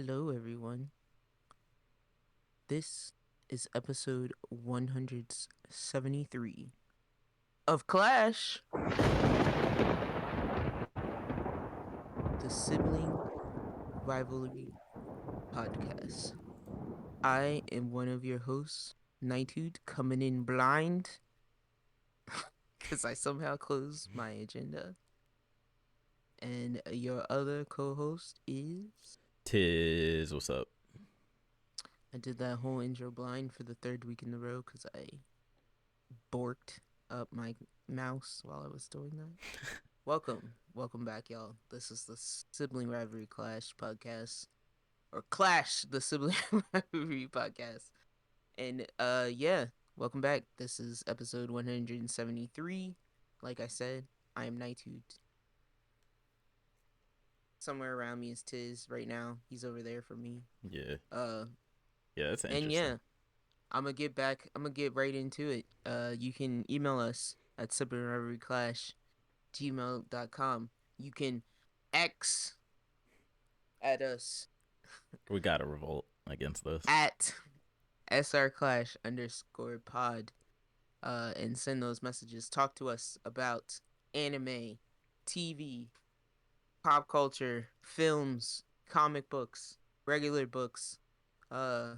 Hello, everyone. This is episode 173 of Clash, the Sibling Rivalry Podcast. I am one of your hosts, Knighthood, coming in blind because I somehow closed my agenda. And your other co host is. Tiz, what's up? I did that whole intro blind for the third week in a row because I borked up my mouse while I was doing that. Welcome back, y'all. This is the Sibling Rivalry Clash podcast, or Clash, the Sibling Rivalry Podcast. And yeah, welcome back. This is episode 173. Like I said, I am Knighthood. Somewhere around me is Tiz right now. He's over there for me. Yeah. Uh, Yeah, that's and interesting. yeah, I'm gonna get right into it. You can email us at siblingrivalryclash@gmail.com. You can X at us We gotta revolt against this. at srclash_pod and send those messages. Talk to us about anime, TV, pop culture, films, comic books, regular books, uh,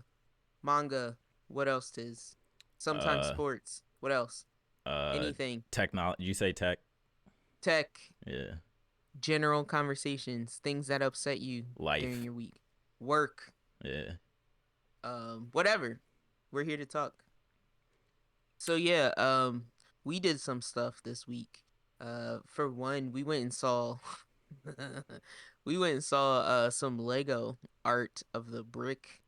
manga. What else is? Sometimes Uh, sports. What else? uh, Anything. Technology. You say tech? Tech, Yeah. general conversations, things that upset you during Life. your week, work, Yeah. whatever. We're here to talk. So yeah, we did some stuff this week. For one, we went and saw some Lego art of the brick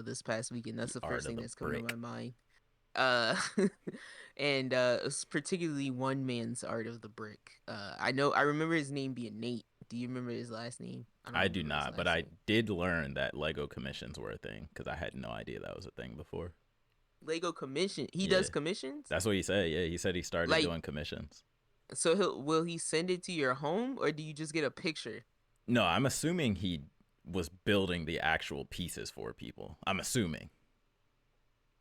this past weekend. That's The the art first of thing the that's come to my brick. mind. Uh and it's particularly one man's art of the brick. I remember his name being Nate. Do you remember his last name? I don't I do remember his not, but last I name. did learn that Lego commissions were a thing because I had no idea that was a thing before. Lego commission. He Yeah. does commissions? That's what he said. Yeah, he said he started Like, doing commissions. so will he send it to your home, or do you just get a picture? No, I'm assuming he was building the actual pieces for people. I'm assuming.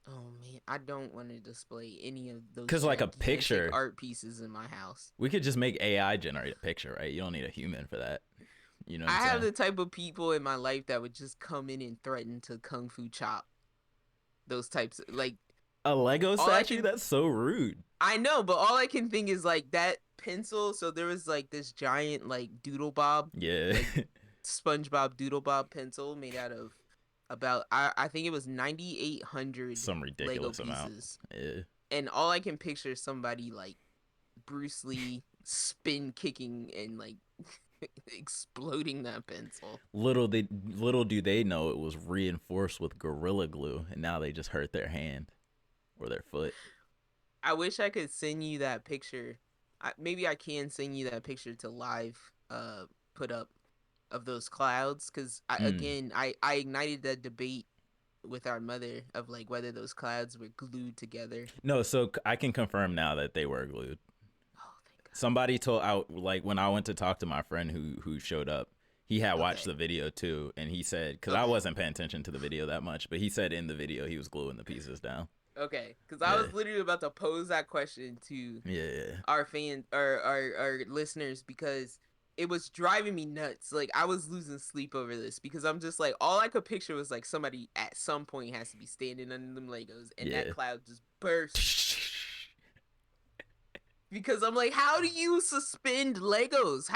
Oh man, I don't want to display any of those Because, like, a gigantic picture, art pieces in my house. we could just make AI generate a picture, right? You don't need a human for that. You know what I'm I have saying? the type of people in my life that would just come in and threaten to kung fu chop those types. Like, A Lego all I statue? can, That's so rude. I know, but all I can think is like that pencil. So there was like this giant like doodle bob, Yeah. like SpongeBob doodle bob pencil made out of about I think it was 9,800 Some Lego ridiculous amount. pieces. Yeah. And all I can picture is somebody like Bruce Lee spin kicking and like exploding that pencil. Little do they know it was reinforced with gorilla glue, and now they just hurt their hand or their foot. I wish I could send you that picture. Maybe I can send you that picture to live put up of those clouds, because Mm. I ignited that debate with our mother of like whether those clouds were glued together. No, so I can confirm now that they were glued. Oh, thank Somebody told out like when I went to talk to my friend who showed up, he had God. watched Okay. the video too, and he said because I Okay. wasn't paying attention to the video that much, but he said in the video he was gluing the pieces down. Okay. Because I Yeah, was literally about to pose that question to yeah. our fan or our listeners, because it was driving me nuts. Like, I was losing sleep over this because I'm just like, all I could picture was like somebody at some point has to be standing under them Legos and that Yeah. cloud just bursts. Because I'm like, how do you suspend Legos?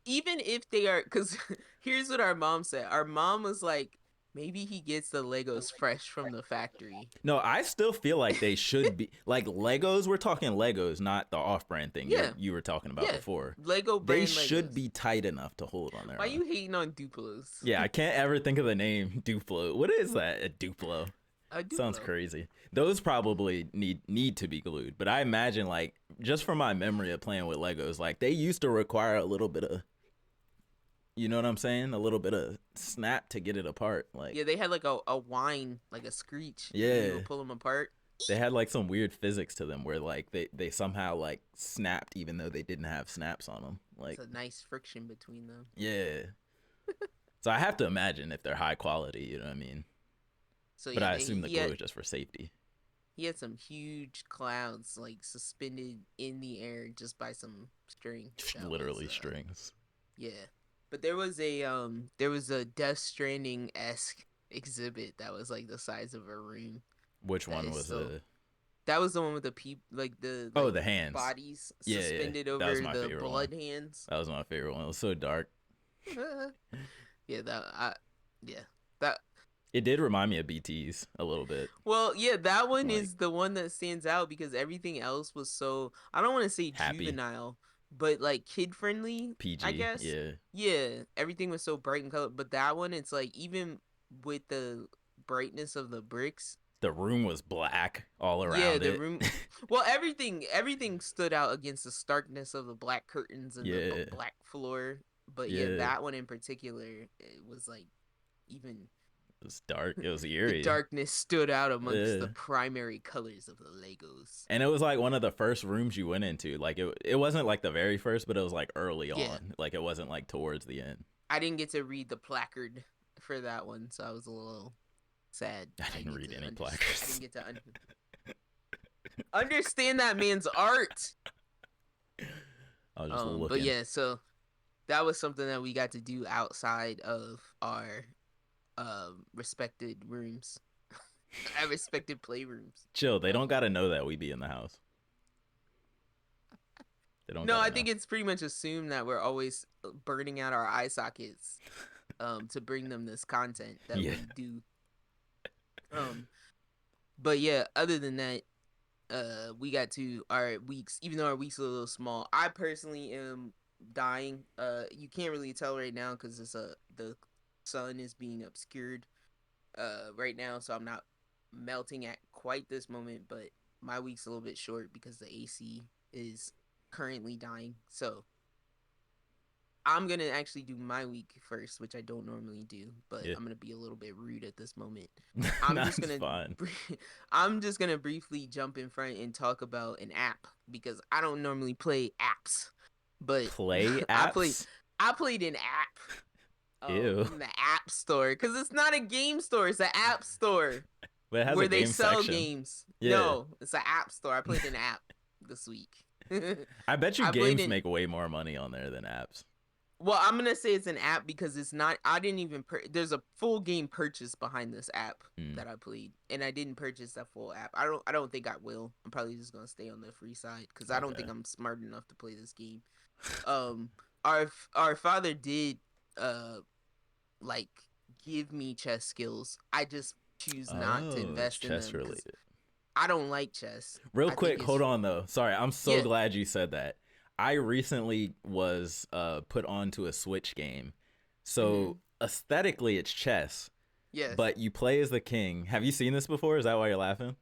Even if they are, because here's what our mom said. Our mom was like, maybe he gets the Legos fresh from the factory. No, I still feel like they should be like Legos. We're talking Legos, not the off-brand thing Yeah, you were talking about yeah. before. Lego They brand should Legos. be tight enough to hold on their Why own. you hating on Duplos? Yeah, I can't ever think of the name Duplo. What is that? A Duplo? A Sounds Duplo. crazy. Those probably need to be glued, but I imagine like just from my memory of playing with Legos, like they used to require a little bit of, you know what I'm saying, a little bit of snap to get it apart. Like Yeah, they had like a whine, like a screech. When you yeah, would pull them apart. they had like some weird physics to them where like they somehow like snapped even though they didn't have snaps on them. It's Like a nice friction between them. yeah, So I have to imagine if they're high quality, you know what I mean? So But yeah, I assume the glue is just for safety. he had some huge clouds like suspended in the air just by some string. That was Literally strings. yeah. But there was a Death Stranding esque exhibit that was like the size of a room Which that one is was still a? that was the one with the like the Oh, the hands. bodies Yeah, yeah. suspended That was over my the favorite one. blood hands. That was my favorite one. It was so dark. Yeah, that I yeah. That It did remind me of BT's a little bit. well, yeah, that one Like is the one that stands out because everything else was so I don't want to say happy. juvenile, but like kid friendly, I PG. guess. Yeah. Yeah, everything was so bright and color, but that one it's like even with the brightness of the bricks, The room was black all yeah, around the it. room well, everything stood out against the starkness of the black curtains and the Yeah. black floor. But yeah, Yeah. that one in particular, it was like even It was dark. It was the eerie. darkness stood out amongst Yeah. the primary colors of the Legos. And it was like one of the first rooms you went into. Like it wasn't like the very first, but it was like early Yeah, on. Like it wasn't like towards the end. I didn't get to read the placard for that one, so I was a little sad. I didn't read any I placards. didn't get to understand that man's art. I was just But looking. yeah, so that was something that we got to do outside of our respected rooms. Our respected playrooms. Chill. They don't got to know that we be in the house. They don't No, got to I know. think it's pretty much assumed that we're always burning out our eye sockets to bring them this content that Yeah. we do. But yeah, other than that, we got to our weeks, even though our weeks are a little small. I personally am dying. You can't really tell right now because the sun is being obscured right now, so I'm not melting at quite this moment, but my week's a little bit short because the AC is currently dying. So I'm gonna actually do my week first, which I don't normally do, but Yeah. I'm gonna be a little bit rude at this moment. That's fine. I'm just gonna briefly jump in front and talk about an app because I don't normally play apps, but Play I apps. played an app Ew. from the App Store because it's not a game store; it's an app store But it has a where they game sell section. games. Yeah. No, it's an app store. I played an app this week. I bet you I played games an make way more money on there than apps. Well, I'm gonna say it's an app because it's not. I didn't even. There's a full game purchase behind this app that I played, and I didn't purchase that full app. I don't think I will. I'm probably just gonna stay on the free side because I don't Okay. think I'm smart enough to play this game. Um, our father did like give me chess skills. I just choose not to Oh, it's invest in chess them because related. I don't like chess. Real I think quick, hold it's on though. Sorry, I'm so yeah, glad you said that. I recently was put onto a Switch game. So aesthetically it's chess, yes. but you play as the king. Have you seen this before? Is that why you're laughing?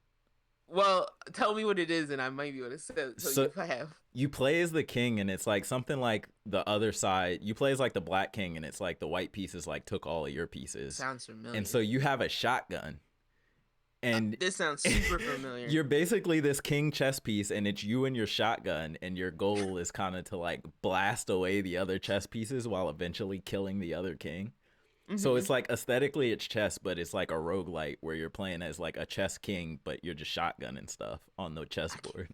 Well, tell me what it is, and I might be able to tell you So if I have. you play as the king and it's like something like the other side. You play as like the black king and it's like the white pieces like took all of your pieces. Sounds familiar. And so you have a shotgun. And this sounds super familiar. you're basically this king chess piece and it's you and your shotgun and your goal is kind of to like blast away the other chess pieces while eventually killing the other king. So it's like aesthetically it's chess, but it's like a roguelite where you're playing as like a chess king, but you're just shotgunning stuff on the chessboard.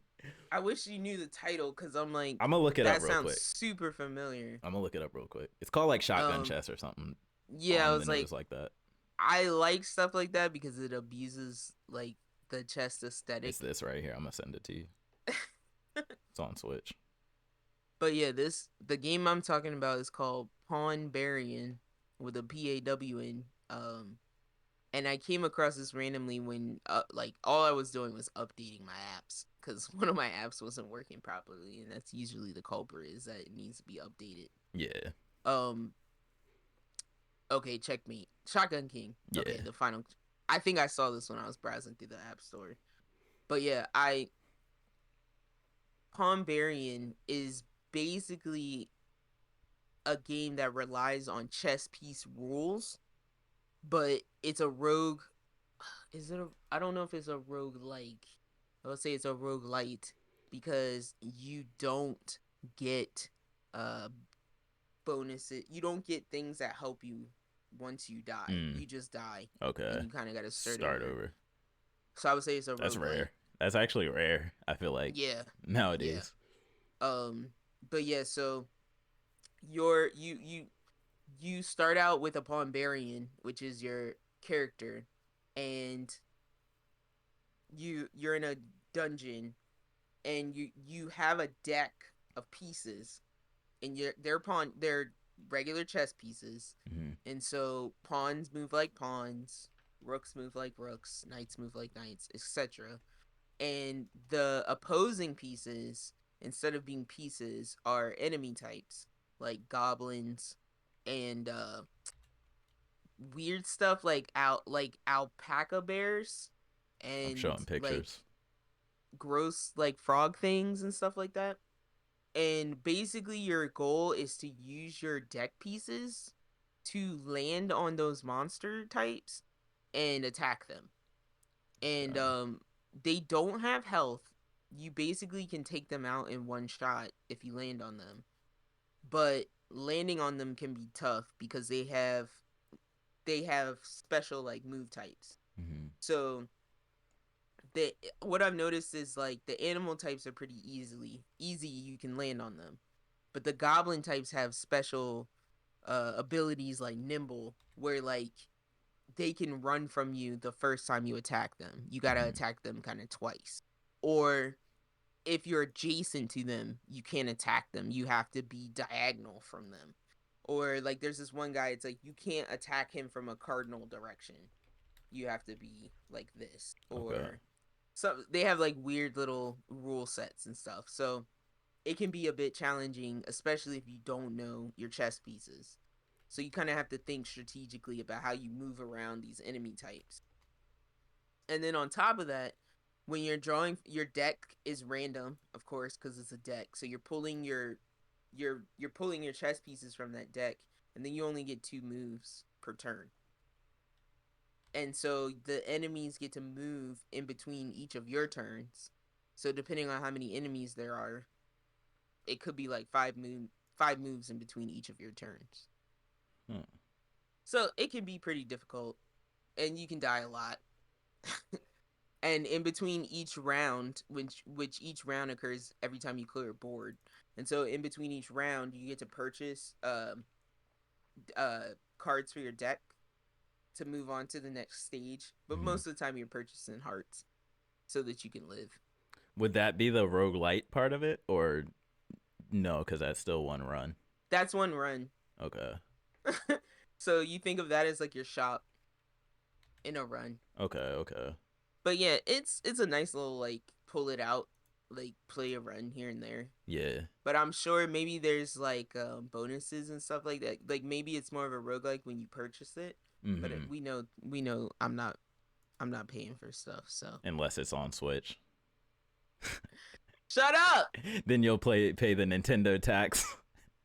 I wish you knew the title because I'm like, I'm gonna look it that up real sounds quick. super familiar. I'm gonna look it up real quick. It's called like shotgun chess or something Yeah, I on the was nose like that. I like stuff like that because it abuses like the chess aesthetic. It's this right here. I'm gonna send it to you. It's on Switch. But yeah, the game I'm talking about is called Pawn Barian with a PAWN. And I came across this randomly when like all I was doing was updating my apps because one of my apps wasn't working properly, and that's usually the culprit is that it needs to be updated. Yeah. Okay, checkmate. Shotgun King. Yeah. Okay, the final. I think I saw this when I was browsing through the app store. But yeah, Pombarian is basically a game that relies on chess piece rules, but it's a rogue. Is it a? I don't know if it's a rogue like. I would say it's a roguelite because you don't get bonuses. You don't get things that help you once you die. Mm, You just die, and okay. you kind of got to start Start over. over. So I would say it's a That's roguelite. rare. That's actually rare, I feel like, Yeah, yeah. nowadays. Um, but yeah, so you start out with a Pawnbarian, which is your character, and you're in a dungeon, and you have a deck of pieces, and they're regular chess pieces, Mm-hmm. and so pawns move like pawns, rooks move like rooks, knights move like knights, etc. And the opposing pieces, instead of being pieces, are enemy types like goblins and weird stuff like alpaca bears I'm and showing like pictures. gross like frog things and stuff like that. And basically your goal is to use your deck pieces to land on those monster types and attack them. And Okay. they don't have health. You basically can take them out in one shot if you land on them. But landing on them can be tough because they have special like move types. Mm-hmm. So the what I've noticed is like the animal types are pretty easy you can land on them. But the goblin types have special abilities like nimble where like they can run from you the first time you attack them. You got to Mm-hmm. attack them kind of twice. Or if you're adjacent to them, you can't attack them. You have to be diagonal from them. Or like there's this one guy, it's like you can't attack him from a cardinal direction. You have to be like this. Okay. Or so they have like weird little rule sets and stuff. So it can be a bit challenging, especially if you don't know your chess pieces. So you kind of have to think strategically about how you move around these enemy types. And then on top of that, when you're drawing, your deck is random, of course, because it's a deck. So you're pulling your chess pieces from that deck, and then you only get 2 moves per turn. And so the enemies get to move in between each of your turns. So depending on how many enemies there are, it could be like 5 moves in between each of your turns. Hmm. So it can be pretty difficult, and you can die a lot. And in between each round, which each round occurs every time you clear a board, and so in between each round, you get to purchase cards for your deck to move on to the next stage. But Mm-hmm. most of the time, you're purchasing hearts so that you can live. Would that be the roguelite part of it, or no? Because that's still one run. That's one run. Okay. So you think of that as like your shop in a run. Okay. Okay. But yeah, it's a nice little like pull it out, like play a run here and there. Yeah. But I'm sure maybe there's like bonuses and stuff like that. Like maybe it's more of a roguelike when you purchase it. But Mm-hmm. we know I'm not paying for stuff. So Unless it's on Switch, shut up. then you'll pay the Nintendo tax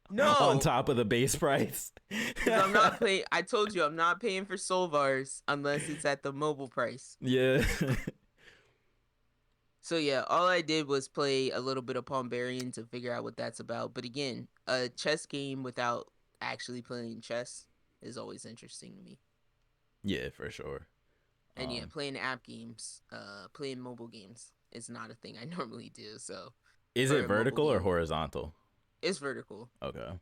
on No, top of the base price. because I'm not paying. I told you I'm not paying for Solvars unless it's at the mobile price. Yeah. So yeah, all I did was play a little bit of Palmbarian to figure out what that's about. But again, a chess game without actually playing chess is always interesting to me. Yeah, for sure. And yeah, Um, playing app games, playing mobile games is not a thing I normally do. So is for it a mobile vertical or game, horizontal? it's vertical. Okay.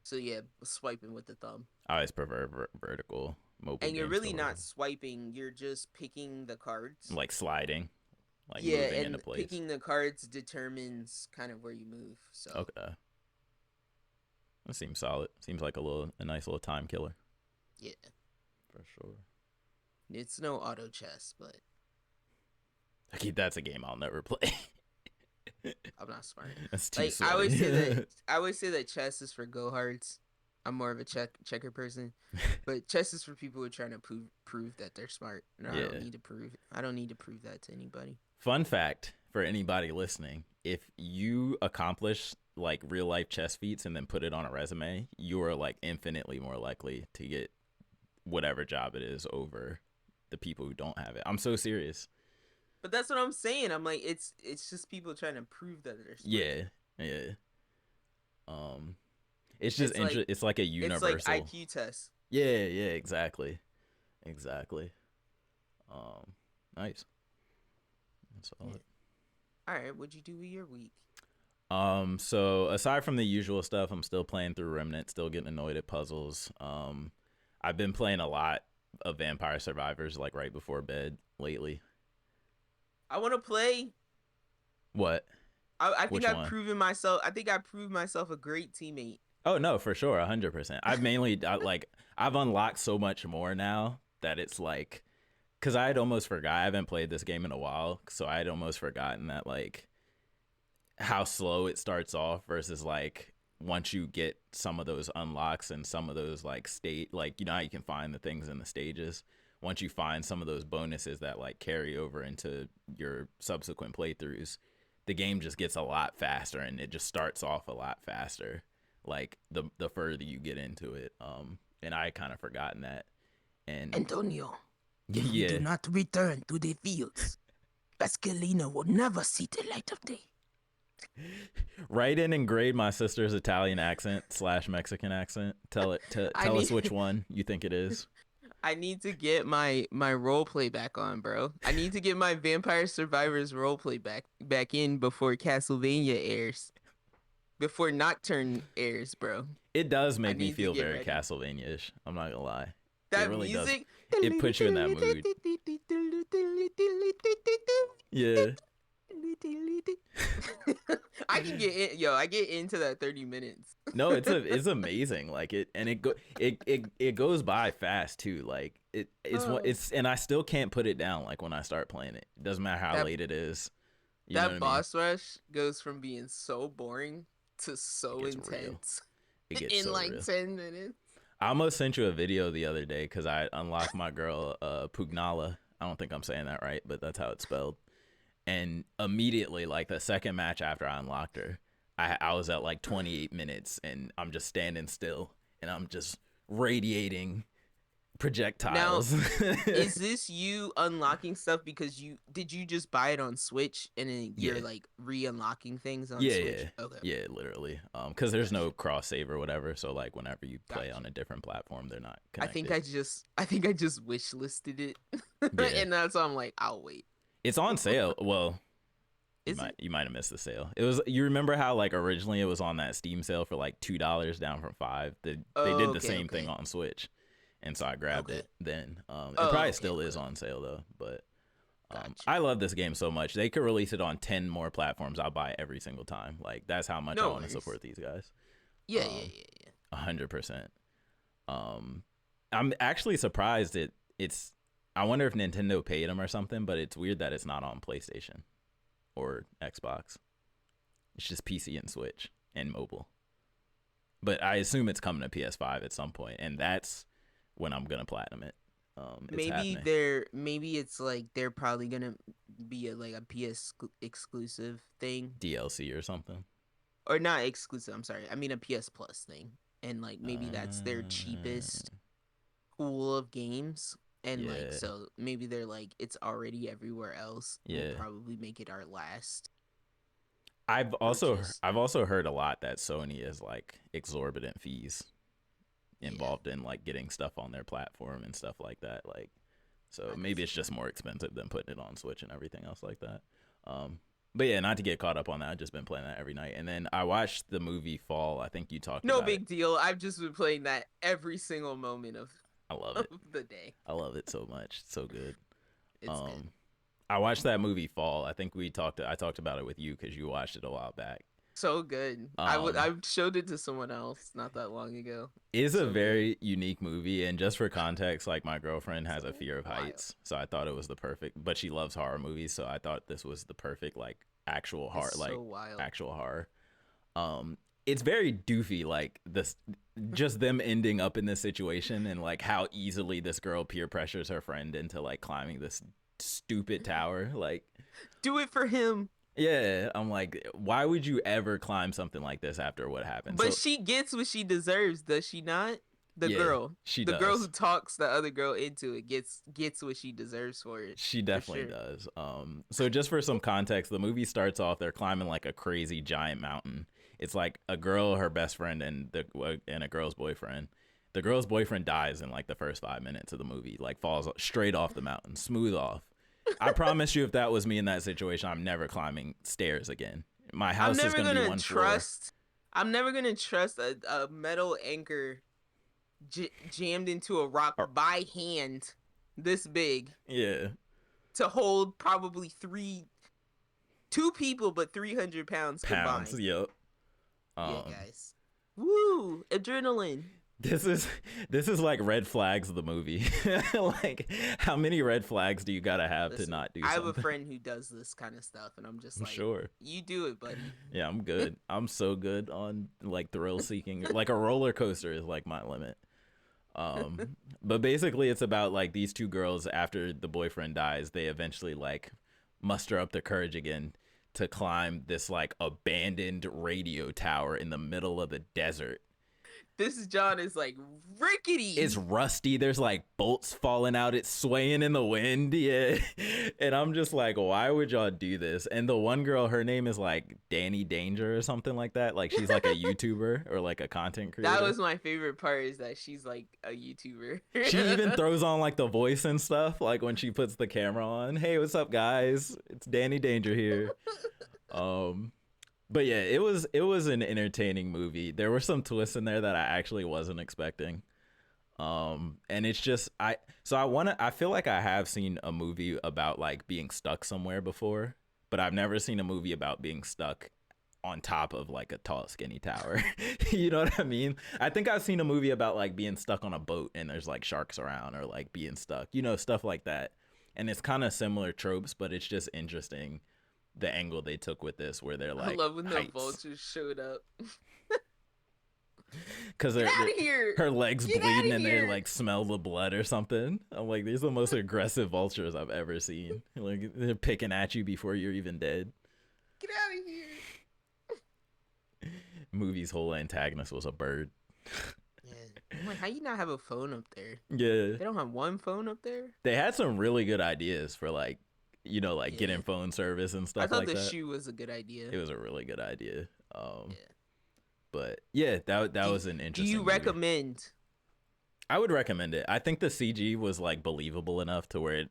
So yeah, swiping with the thumb. I always prefer vertical mobile And you're games to really not horizontal. swiping, you're just picking the cards. Like sliding, like Yeah, moving into and place. picking the cards determines kind of where you move. So Okay. That seems solid. Seems like a nice little time killer. yeah, For sure. it's no auto chess, but That's a game I'll never play. I'm not smart. That's too Like sweaty. I always say that chess is for go hards. I'm more of a checker person, but chess is for people who are trying to prove that they're smart. No, I don't Yeah. need to prove. I don't need to prove that to anybody. Fun fact for anybody listening: if you accomplish like real life chess feats and then put it on a resume, you are like infinitely more likely to get whatever job it is over the people who don't have it. I'm so serious. But that's what I'm saying. I'm like, it's just people trying to prove that they're smart. Yeah, yeah. Um, it's just It's like it's like a it's like universal. IQ tests. Yeah, yeah, exactly. Exactly. Um, nice. That's Yeah. solid. All right. What'd you do with your week? So aside from the usual stuff, I'm still playing through Remnant, still getting annoyed at puzzles. I've been playing a lot of Vampire Survivors like right before bed lately. I want to play. What? I think Which I've one? proven myself. I think I proved myself a great teammate. Oh no, for sure, 100%. I've unlocked so much more now that it's like, because I had almost forgot. I haven't played this game in a while, so I had almost forgotten that like how slow it starts off versus like once you get some of those unlocks and some of those like state, like you know how you can find the things in the stages. Once you find some of those bonuses that like carry over into your subsequent playthroughs, the game just gets a lot faster and it just starts off a lot faster like the further you get into it. And I kind of forgotten that. And Antonio, if we do yeah, not return to the fields, Pascalina will never see the light of day. write in and grade my sister's Italian accent slash Mexican accent. I Tell us need which one you think it is. I need to get my role play back on, bro. I need to get my Vampire Survivors role play back in before Castlevania airs. Before Nocturne airs, bro. It does I make me need to feel get very ready. Castlevania-ish. I'm not gonna lie. It That really does. music. It puts you in that mood. Yeah. I can get in, yo. I get into that 30 minutes. No, it's amazing. Like it goes by fast too. Like Oh, it's and I still can't put it down. Like when I start playing it, it doesn't matter how that late it is. You know what that I mean? boss rush goes from being so boring to It so gets real. intense It gets in so like real. 10 minutes. I almost sent you a video the other day because I unlocked my girl Pugnala. I don't think I'm saying that right, but that's how it's spelled. And immediately, like the second match after I unlocked her, I was at like 28 minutes, and I'm just standing still, and I'm just radiating Now, projectiles. is this you unlocking stuff because you just buy it on Switch and then you're Yeah, like re-unlocking things on yeah, yeah, Switch? Okay, yeah. Literally, because there's no gotcha, cross save or whatever. So like, whenever you play gotcha. on a different platform, they're not I think connected. I just wish listed it, Yeah, and that's why I'm like, I'll wait. it's on sale. Well, Is it? you might have missed the sale. It was, you remember how like originally it was on that Steam sale for like $2 down from 5. They Oh, did the okay, same thing okay, on Switch, and so I grabbed okay. it then. It Oh, probably okay, still is okay. on sale though, but Got you. I love this game so much. They could release it on 10 more platforms. I'll buy it every single time. Like that's how much I No want to worries. support these guys. Yeah, yeah, Um, yeah, yeah. 100%. Um, I'm actually surprised it's. I wonder if Nintendo paid them or something, but it's weird that it's not on PlayStation or Xbox. It's just PC and Switch and mobile. But I assume it's coming to PS5 at some point, and that's when I'm gonna platinum it. It's happening. Maybe it's like they're probably gonna be like a PS exclusive thing, DLC or something. or not exclusive. I'm sorry, I mean a PS Plus thing, and like maybe that's their Uh, cheapest pool of games, and like yeah, so maybe they're like it's already everywhere else. We'll yeah. probably make it our last I've also purchase. I've also heard a lot that Sony is like exorbitant fees Yeah, involved in like getting stuff on their platform and stuff like that. Like, so I could maybe see it's that. just more expensive than putting it on Switch and everything else like that. But yeah, not to get caught up on that. I've just been playing that every night. And then I watched the movie Fall. I think you talked No about it. big deal. I've just been playing that every single moment of I love of it. the day. I love it so much. It's so good. It's good. Um, I watched that movie Fall. I think I talked about it with you because you watched it a while back. So good. Um, I showed it to someone else not that long ago. is a So good. very unique movie, and just for context, like my girlfriend has a So fear of wild. heights, so I thought it was the perfect, but she loves horror movies, so I thought this was the perfect like actual It's horror, so like wild. actual horror. It's very doofy, like this, just them ending up in this situation and like how easily this girl peer pressures her friend into like climbing this stupid tower. Like, Do it for him. yeah, I'm like, why would you ever climb something like this after what happened? But So she gets what she deserves, does she not? The yeah, girl. she The girl who does. talks the other girl into it gets what she deserves for it. She For definitely sure. does. So just for some context, the movie starts off they're climbing like a crazy giant mountain. It's like a girl, her best friend, and a girl's boyfriend. The girl's boyfriend dies in like the first 5 minutes of the movie, like falls straight off the mountain, smooth off. I promise you, if that was me in that situation, I'm never climbing stairs again. My I'm house is never gonna be gonna one floor. trust. I'm never gonna trust a metal anchor jammed into a rock Or, by hand, this big, yeah, to hold probably two people, but 300 pounds pounds. combined. Yep. Yeah, Um, guys. Woo! Adrenaline. This is like red flags of the movie. Like, how many red flags do you gotta have to Listen, not do I have a something? friend who does this kind of stuff, and I'm just I'm like, sure. you do it, buddy. Yeah, I'm good. I'm so good on like thrill seeking. Like a roller coaster is like my limit. But basically it's about like these two girls after the boyfriend dies, they eventually like muster up their courage again to climb this like abandoned radio tower in the middle of the desert. This John is like It's rickety. rusty. There's like bolts falling out. It's swaying in the wind. Yeah. And I'm just like, why would y'all do this? And the one girl, her name is like Danny Danger or something like that. Like she's like a YouTuber or like a content creator. That was my favorite part, is that she's like a YouTuber. She even throws on like the voice and stuff. Like when she puts the camera on. Hey, what's up, guys? It's Danny Danger here. But yeah, it was an entertaining movie. There were some twists in there that I actually wasn't expecting. And it's just I feel like I have seen a movie about like being stuck somewhere before, but I've never seen a movie about being stuck on top of like a tall skinny tower. You know what I mean? I think I've seen a movie about like being stuck on a boat and there's like sharks around, or like being stuck, stuff like that. And it's kind of similar tropes, but it's just interesting the angle they took with this, where they're I like love when the heights, vultures showed up. because Get out of here! her legs Get bleeding outta and they here! like smell the blood or something. I'm like, these are the most aggressive vultures I've ever seen. Like they're picking at you before you're even dead. Get out of here! Movie's whole antagonist was a bird. Yeah. I'm like, how you not have a phone up there? Yeah, They don't have one phone up there? they had some really good ideas for like, like Yeah. getting phone service and I stuff thought like the that. shoe was a good idea. It was a really good idea. Yeah. But yeah, that was an Do interesting you movie. recommend? I would recommend it. I think the CG was like believable enough to where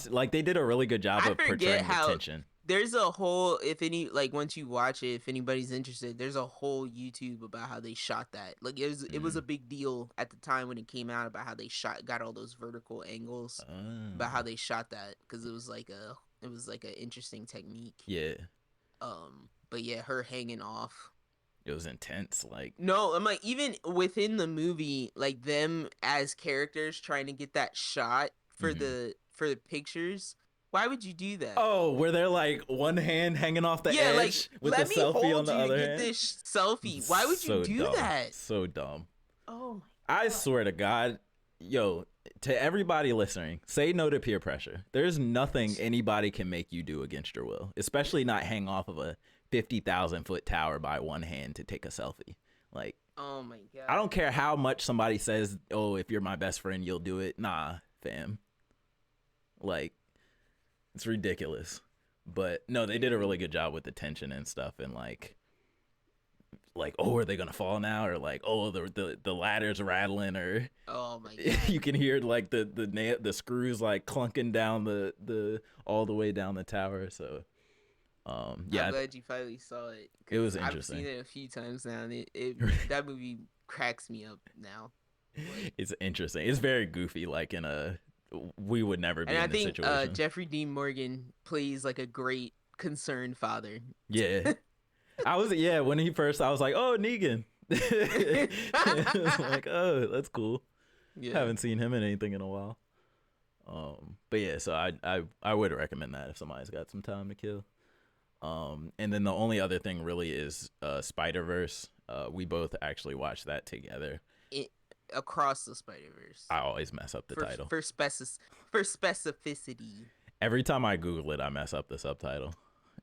like they did a really good job I of portraying forget the how tension. there's a whole, if any, like once you watch it, if anybody's interested, there's a whole YouTube about how they shot that. Like it was a big deal at the time when it came out about how they got all those vertical angles, about how they shot that, because it was like an interesting technique. Yeah, But yeah, her hanging off. it was intense. Like, No, I'm like, even within the movie, like them as characters trying to get that shot for mhm. the pictures. Why would you do that? Oh, where they're like one hand hanging off the Yeah, like, edge with the let me selfie on hold the you to other get hand. this selfie. Why would you So do dumb. that? So dumb. Oh I my God. swear to God, yo, to everybody listening, say no to peer pressure. There's nothing anybody can make you do against your will, especially not hang off of a 50,000-foot tower by one hand to take a selfie. Like, Oh my God. I don't care how much somebody says, oh, if you're my best friend, you'll do it. Nah, fam. Like, it's ridiculous. But no, they did a really good job with the tension and stuff, and like, oh, are they gonna fall now, or like, oh, the ladder's rattling, or Oh my God. you can hear like the screws like clunking down the all the way down the tower. So yeah, I'm glad you finally saw it. it was 'cause interesting. I've seen it a few times now, and that movie cracks me up now. Like, It's interesting. It's very goofy, like in a we would never be and I in this think situation. Jeffrey Dean Morgan plays like a great concerned father. Yeah. When I was like, oh, Negan. It's like, oh, that's cool. Yeah. Haven't seen him in anything in a while. But yeah, so I would recommend that if somebody's got some time to kill. And then the only other thing really is Spiderverse. We both actually watched that together. Across the Spiderverse. I always mess up the title. For specificity. Every time I Google it, I mess up the subtitle,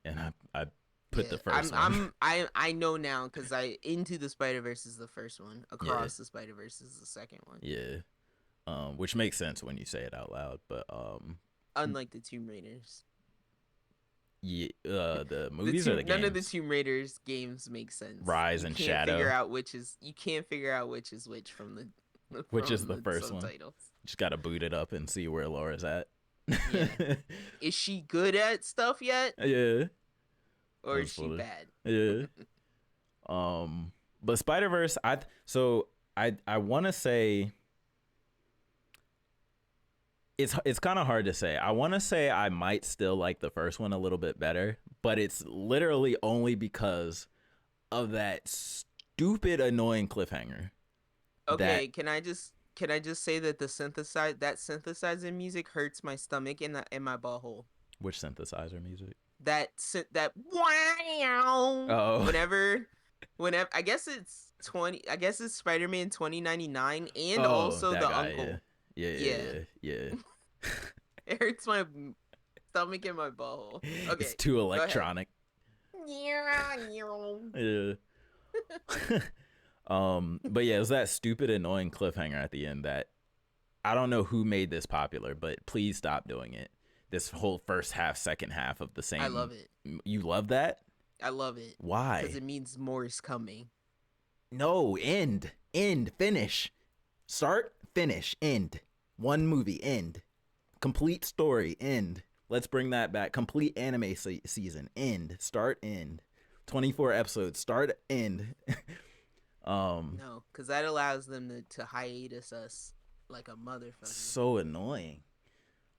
and I put the 1st one. I know now, because Into the Spider-Verse is the first one. Across the Spider-Verse is the second one. Yeah. Which makes sense when you say it out loud, but Unlike the Tomb Raiders. Yeah, the movies or the None of the games? Tomb Raiders games make sense. Rise and You can't figure out which is which from the which is from the the first one. subtitles. Just gotta boot it up and see where Laura's at. Yeah. Is she good at stuff yet? Yeah, Or is that's she funny. bad? Yeah. But Spider-Verse, I want to say it's kind of hard to say. I want to say I might still like the first one a little bit better, but it's literally only because of that stupid annoying cliffhanger. That Okay, can I just say that that synthesizer music hurts my stomach in my butthole. which synthesizer music? That wow. Oh. Whenever I guess it's Spider-Man 2099 and Oh, also that the guy, yeah. uncle. Yeah, Yeah. yeah, yeah, yeah. It hurts my stomach and my butthole. It's Okay, too go ahead. electronic. Yeah. But yeah, it was that stupid annoying cliffhanger at the end that I don't know who made this popular, but please stop doing it. This whole first half, second half of the I same. love it. You love that? I love it because Why? it means more is coming. No, end, finish. Start, finish, end. One movie, end. Complete story, end. Let's bring that back. Complete anime season, end. Start, end. 24 episodes, start, end. No, because that allows them to hiatus us like a motherfucker. So annoying.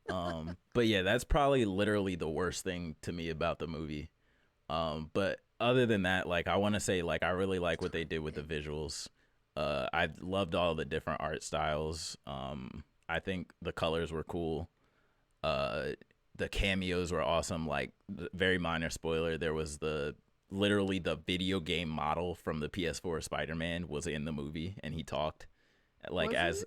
But yeah, that's probably literally the worst thing to me about the movie. But other than that, like I want to say, like I really like what they did with the visuals. I loved all the different art styles. I think the colors were cool. The cameos were awesome. Like very minor spoiler, there was literally the video game model from the PS4 Spider-Man was in the movie, and he talked like as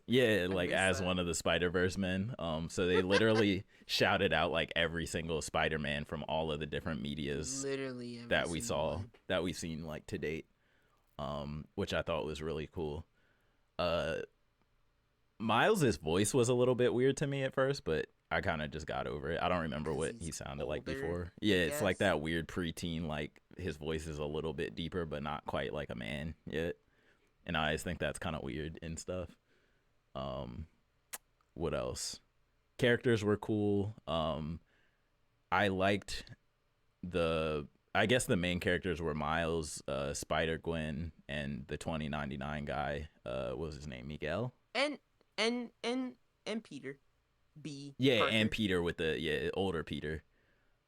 one of the Spider-Verse men. So they literally shouted out like every single Spider-Man from all of the different medias Literally every that we single saw one. that we've seen like to date. Which I thought was really cool. Uh Miles's voice was a little bit weird to me at first, but I kind of just got over it. I don't remember 'Cause what he's he sounded like older, before. I Yeah, it's like guess. that weird preteen, like his voice is a little bit deeper, but not quite like a man yet. And I always think that's kind of weird and stuff. Um, what else? Characters were cool. I liked the. I guess the main characters were Miles, Spider Gwen, and the 2099 guy. What was his name? Miguel. And and and and Peter B. Yeah, and Parker. Peter with the older Peter.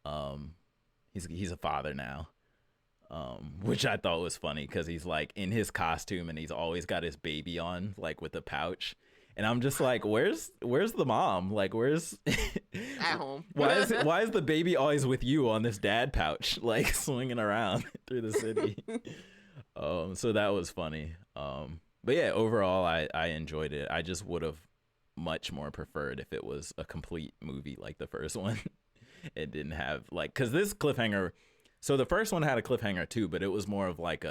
Um, he's a father now. Which I thought was funny because he's like in his costume and he's always got his baby on, like with a pouch. And I'm just like, where's the mom? Like, where's At home. why is the baby always with you on this dad pouch, like swinging around through the city? So that was funny. But yeah, overall, I enjoyed it. I just would have much more preferred if it was a complete movie like the first one. It didn't have like because this cliffhanger. So the first one had a cliffhanger too, but it was more of like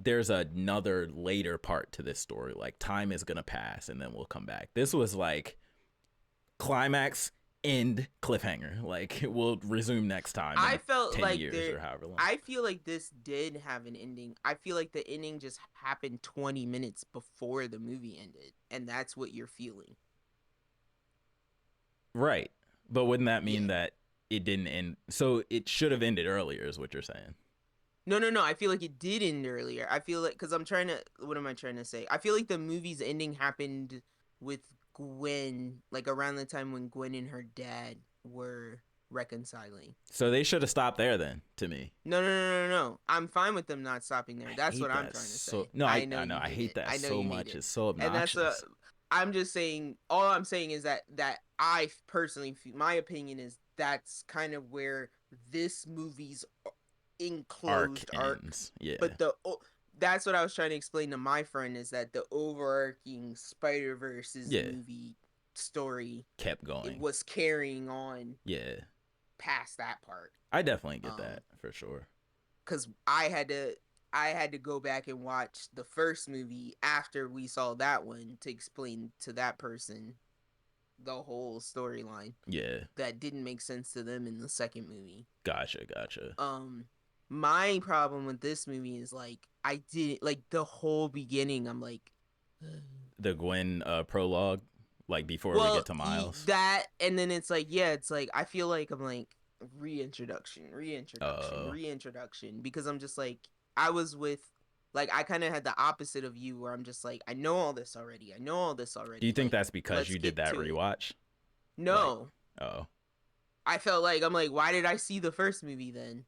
there's another later part to this story. Like time is gonna pass and then we'll come back. This was like climax, end, cliffhanger. Like we'll resume next time I in felt 10 like years or however long. I feel like this did have an ending. I feel like the ending just happened 20 minutes before the movie ended, and that's what you're feeling. Right. But wouldn't that mean Yeah. that it didn't end? So it should have ended earlier, is what you're saying. No, no, no. I feel like it did end earlier. I feel like because I'm trying to. What am I trying to say? I feel like the movie's ending happened with Gwen, like around the time when Gwen and her dad were reconciling. So they should have stopped there then, to me. No, no, no, no, no. I'm fine with them not stopping there. I That's hate what I'm that trying to so. say. No, I I know know. you I hate hate it. that I know so you hate much. it. It's so And that's a. obnoxious. I'm just saying. All I'm saying is that I personally feel. My opinion is that's kind of where this movie's Arc enclosed arc. ends. Yeah. But that's what I was trying to explain to my friend is that the overarching Spider-Verse's Yeah. movie story Kept it going. was carrying on Yeah. past that part. I definitely get that for sure. Cuz I had to go back and watch the first movie after we saw that one to explain to that person the whole storyline Yeah. that didn't make sense to them in the second movie. Gotcha. My problem with this movie is like I didn't like the whole beginning. I'm like, The Gwen prologue, like before we well, get to Miles. that, and then it's like, yeah, it's like I feel like I'm like reintroduction, Uh, because I'm just like I was with like I kind of had the opposite of you where I'm just like I know all this already. do you think Like that's because let's you did get that to it. rewatch? Like, No, oh, I felt like I'm like why did I see the first movie then?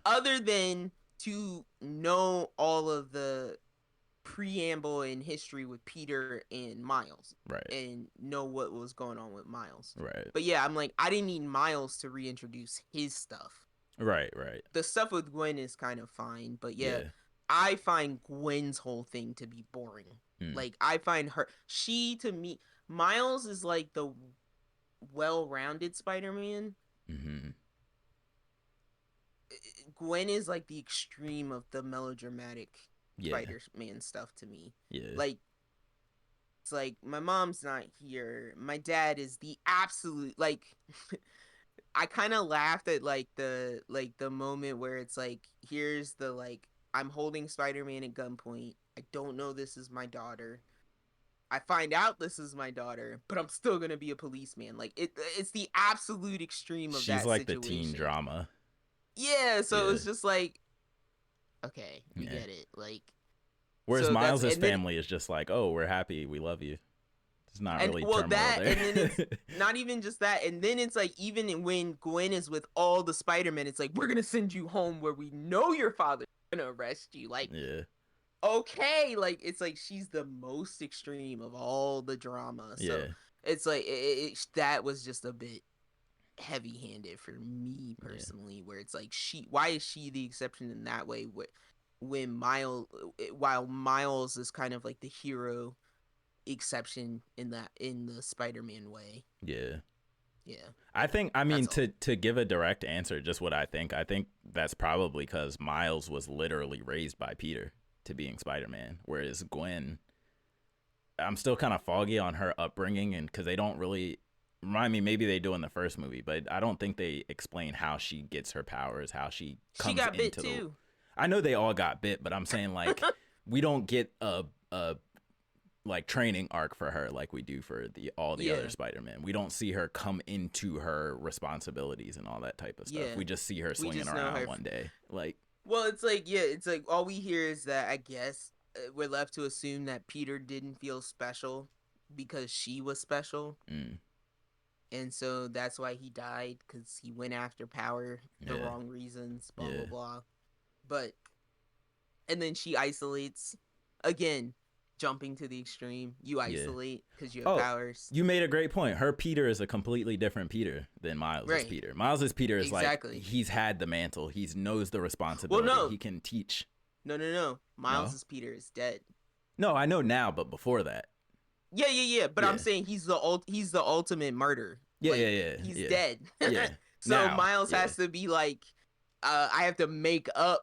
Other than to know all of the preamble and history with Peter and Miles right, and know what was going on with Miles. right, But yeah, I'm like, I didn't need Miles to reintroduce his stuff. right. The stuff with Gwen is kind of fine, but yeah, Yeah. I find Gwen's whole thing to be boring. Mm. Like, I find she to me, Miles is like the well rounded Spider Man. Mm-hmm. Gwen is like the extreme of the melodramatic Yeah. Spider-Man stuff to me. Yeah. Like it's like my mom's not here. My dad is the absolute like I kind of laughed at like the moment where it's like here's the like I'm holding Spider-Man at gunpoint. I don't know this is my daughter. I find out this is my daughter, but I'm still going to be a policeman. Like it's the absolute extreme of She's that like the teen situation. drama. Yeah, so Yeah. it's just like okay, we Yeah. get it. Like Whereas so that's Miles's and then family is just like, oh, we're happy, we love you. There's not and really well turmoil that there. and then it's not even just that and then it's like even when Gwen is with all the Spider-Men it's like we're gonna send you home where we know your father's gonna arrest you like Yeah. okay like it's like she's the most extreme of all the drama so Yeah. it's like that was just a bit heavy-handed for me Yeah. personally where it's like she why is she the exception in that way when Miles while Miles is kind of like the hero exception in the Spider-Man way. Yeah. Yeah, I mean that's all. to give a direct answer, just what I think that's probably because Miles was literally raised by Peter to being Spider-Man, whereas Gwen, I'm still kind of foggy on her upbringing, and because they don't really remind me, maybe they do in the first movie, but I don't think they explain how she gets her powers, how she She comes got bit into the. too. I know they all got bit, but I'm saying like we don't get a like training arc for her like we do for all the other Yeah, Spider-Man. We don't see her come into her responsibilities and all that type of stuff. yeah. We just see her We swinging just know around her. one day. Like, Well, it's like yeah, it's like all we hear is that I guess we're left to assume that Peter didn't feel special because she was special, mm, and so that's why he died because he went after power the yeah, wrong reasons. Blah yeah, blah blah. But and then she isolates again, jumping to the extreme. You yeah. isolate because you have Oh, powers. you made a great point. Her Peter is a completely different Peter than Miles's Right. Peter. Miles's Peter is like Exactly. he's had the mantle. He knows the Well, responsibility. no, He can teach. no. No, Miles's Peter is dead. no, I know now, but before that, Yeah. But I'm yeah, saying he's the ultimate murder. yeah, Like yeah, yeah, he's yeah, dead. yeah. So Now, Miles yeah, has to be like, I have to make up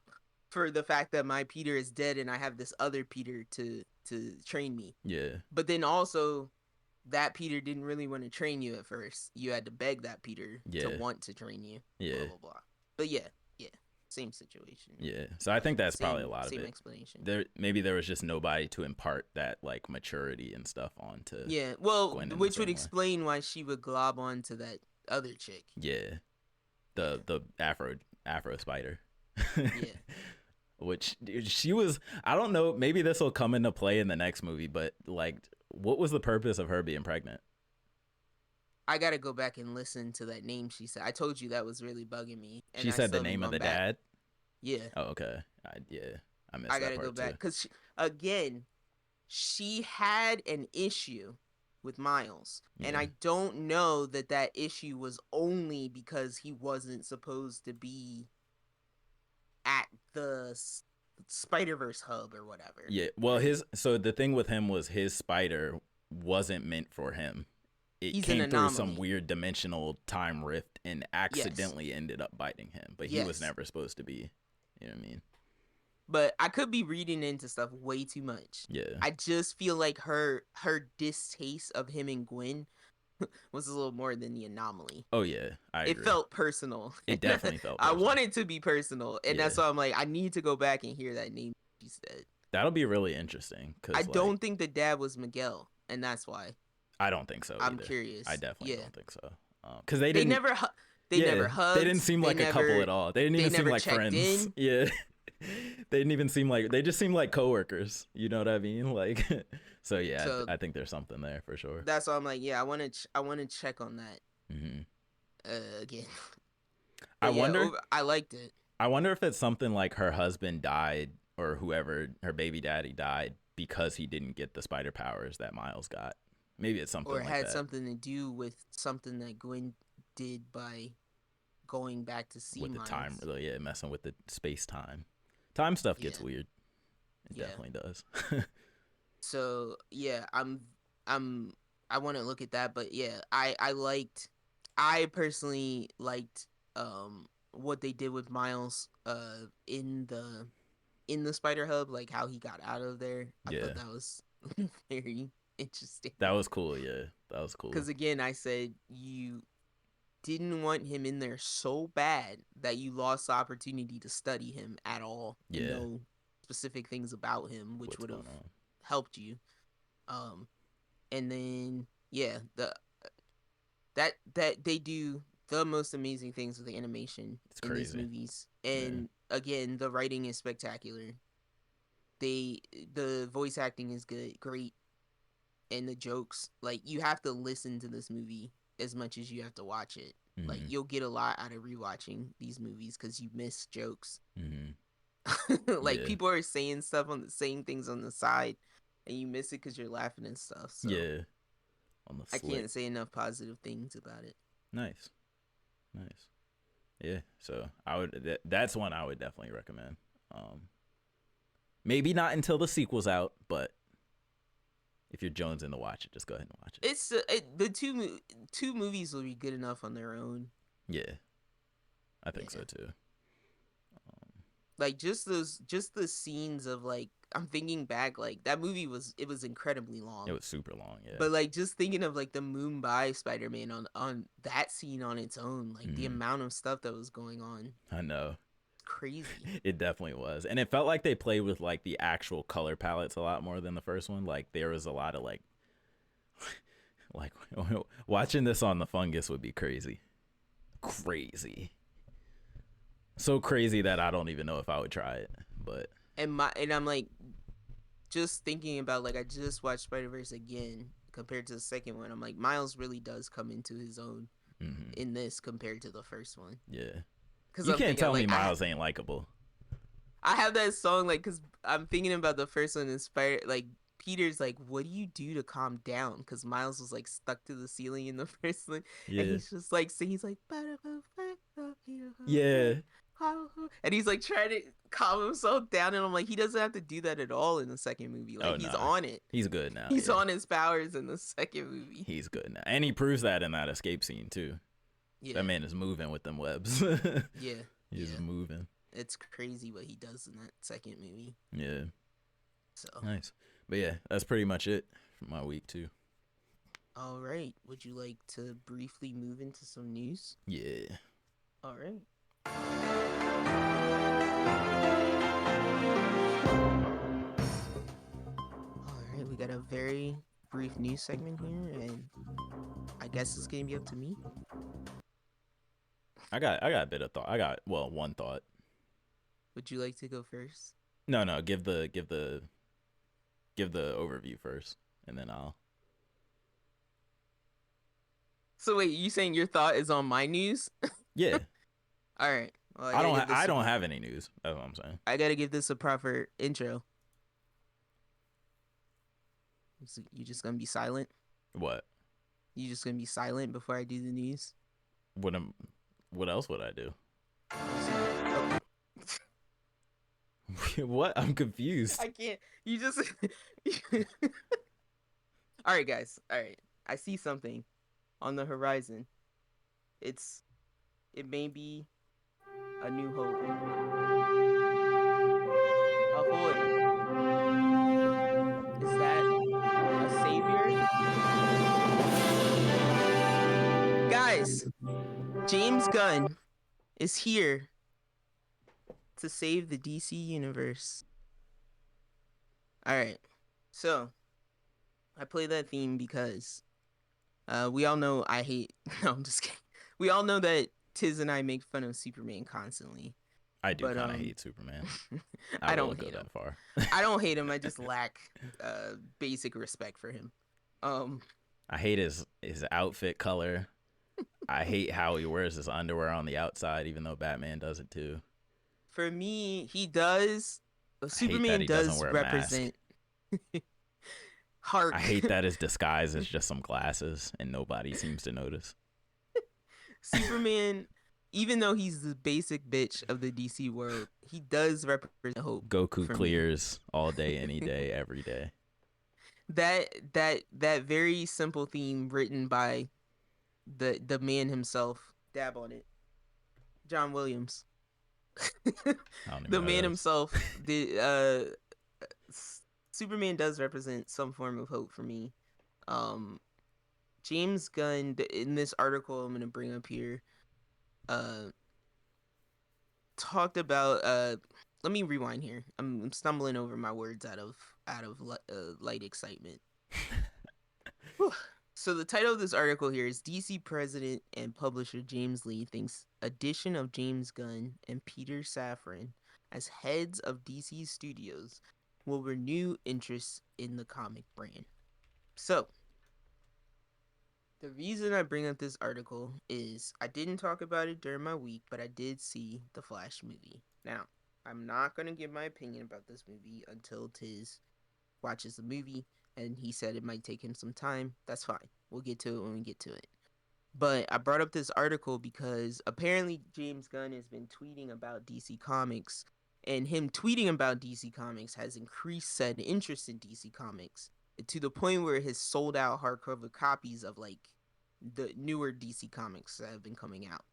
for the fact that my Peter is dead, and I have this other Peter to train me. yeah, But then also, that Peter didn't really want to train you at first. You had to beg that Peter to yeah, want to train you. Blah yeah. blah blah. But yeah, same situation. Yeah. So I think that's probably a Same lot of same it. explanation. Maybe there was just nobody to impart that like maturity and stuff onto Yeah, well, Gwen in the which would same way. explain why she would glob onto that other chick. Yeah. Yeah, The Afro spider. yeah. Which dude, she was I don't know, maybe this will come into play in the next movie, but like what was the purpose of her being pregnant? I gotta go back and listen to that name she said. I told you that was really bugging me, and She I said the still haven't name of gone the back. dad? Yeah, Oh, okay. Yeah. I missed I that gotta go part too. back because again, she had an issue with Miles, and Yeah. I don't know that issue was only because he wasn't supposed to be at the Spiderverse hub or whatever. Yeah. Well, Right? so the thing with him was his spider wasn't meant for him. It He's an came through some anomaly. weird dimensional time rift and Yes. accidentally ended up biting him. But he was Yes. never supposed to be. You know what I mean? but I could be reading into stuff way too much. Yeah. I just feel like her distaste of him and Gwen was a little more than the anomaly. Oh yeah, I It agree. felt personal. It definitely felt I personal. want it to be personal, and that's Yeah. why I'm like, I need to go back and hear that name she said. That'll be really interesting I because don't think the dad was Miguel, and that's why I don't think so I'm either. curious. I definitely Yeah, don't think so. Because they they didn't. never they Yeah, never they hugged. didn't seem like a couple at all. They didn't even seem never like checked friends. in. Yeah, they didn't even seem like. They just seemed like coworkers. You know what I mean? Like, so yeah, So I think there's something there for sure. that's why I'm like, yeah, I want to check on that again. I But yeah, wonder. I liked it. I wonder if it's something like her husband died or whoever her baby daddy died because he didn't get the spider powers that Miles got. Maybe it's something Or it like had that. something to do with something that Gwen did by going back to see With the Miles. time, really, yeah, messing with the space time. Time stuff gets Yeah. weird. It Yeah. definitely does. So yeah, I want to look at that, but yeah, I personally liked what they did with Miles in the Spider Hub, like how he got out of there. I Yeah. thought that was very interesting. That was cool, yeah. That was cool. Because again, I said you didn't want him in there so bad that you lost the opportunity to study him at all and Yeah. know specific things about him, which What's would have going on? helped you. And then yeah, that they do the most amazing things with the animation It's in these crazy. movies, and again, the writing is spectacular. The voice acting is great, and the jokes, like, you have to listen to this movie as much as you have to watch it. Like, you'll get a lot out of rewatching these movies because you miss jokes. Like, Yeah. people are saying saying things on the side, and you miss it because you're laughing and stuff. So Yeah. On the I slick. can't say enough positive things about it. Nice. Yeah. So I would. That's one I would definitely recommend. Maybe not until the sequel's out, but if you're jonesing to watch it, just go ahead and watch it. It's the two movies will be good enough on their own. Yeah, I think so too. Like just the scenes of, like, I'm thinking back, like, that movie was incredibly long. It was super long, yeah. But like just thinking of like the Mumbai Spider-Man on that scene on its own, like the amount of stuff that was going on. I know. Crazy. It definitely was. And it felt like they played with like the actual color palettes a lot more than the first one. Like there was a lot of like watching this on the fungus would be crazy. So crazy that I don't even know if I would try it. But and I'm like just thinking about, like, I just watched Spiderverse again compared to the second one. I'm like, Miles really does come into his own in this compared to the first one. Yeah. Because you can't tell me Miles ain't likable. I have that song, like, because I'm thinking about the first one, inspired, like, Peter's like, what do you do to calm down? Because Miles was like stuck to the ceiling in the first one. Yeah. And he's just like singing, he's like, yeah. And he's like trying to calm himself down, and I'm like, he doesn't have to do that at all in the second movie. Like, he's on it. He's good now. He's on his powers in the second movie. He's good now, and he proves that in that escape scene too. Yeah. That man is moving with them webs. Yeah. He's moving. It's crazy what he does in that second movie. Yeah. So nice. But yeah, that's pretty much it for my week too. All right. Would you like to briefly move into some news? Yeah. All right. We got a very brief news segment here, and I guess it's gonna be up to me. I got a bit of thought. One thought. Would you like to go first? No. Give the overview first, and then I'll. So wait, you saying your thought is on my news? Yeah. All right. Well, I don't have any news. That's what I'm saying. I gotta give this a proper intro. So you just gonna be silent? What? You just gonna be silent before I do the news? What else would I do? What? I'm confused. I can't. You just. All right, guys. All right. I see something on the horizon. It may be a new hope. James Gunn is here to save the DC universe. All right. So, I play that theme because we all know I hate. No, I'm just kidding. We all know that Tiz and I make fun of Superman constantly. I do But kind of hate Superman. I I don't wouldn't go hate him. that far. I don't hate him. I just lack basic respect for him. I hate his outfit color. I hate how he wears his underwear on the outside, even though Batman does it too. For me, he does. I hate that Superman he doesn't does wear a mask. represent. Hark. I hate that his disguise is just some glasses and nobody seems to notice. Superman, even though he's the basic bitch of the DC world, he does represent hope Goku for me. clears all day, any day, every day. That very simple theme written by the man himself. Dab on it. John Williams. I don't even The know who man that is. himself. Superman does represent some form of hope for me. Um, James Gunn in this article I'm gonna bring up here, uh, talked about. Let me rewind here. I'm stumbling over my words out of light excitement. Whew. So the title of this article here is DC president and publisher James Lee thinks addition of James Gunn and Peter Safran as heads of DC studios will renew interest in the comic brand. So, the reason I bring up this article is I didn't talk about it during my week, but I did see the Flash movie. Now, I'm not going to give my opinion about this movie until Tiz watches the movie, and he said it might take him some time. That's fine. We'll get to it when we get to it. But I brought up this article because apparently James Gunn has been tweeting about DC Comics, and him tweeting about DC Comics has increased said interest in DC Comics to the point where it has sold out hardcover copies of like the newer DC Comics that have been coming out.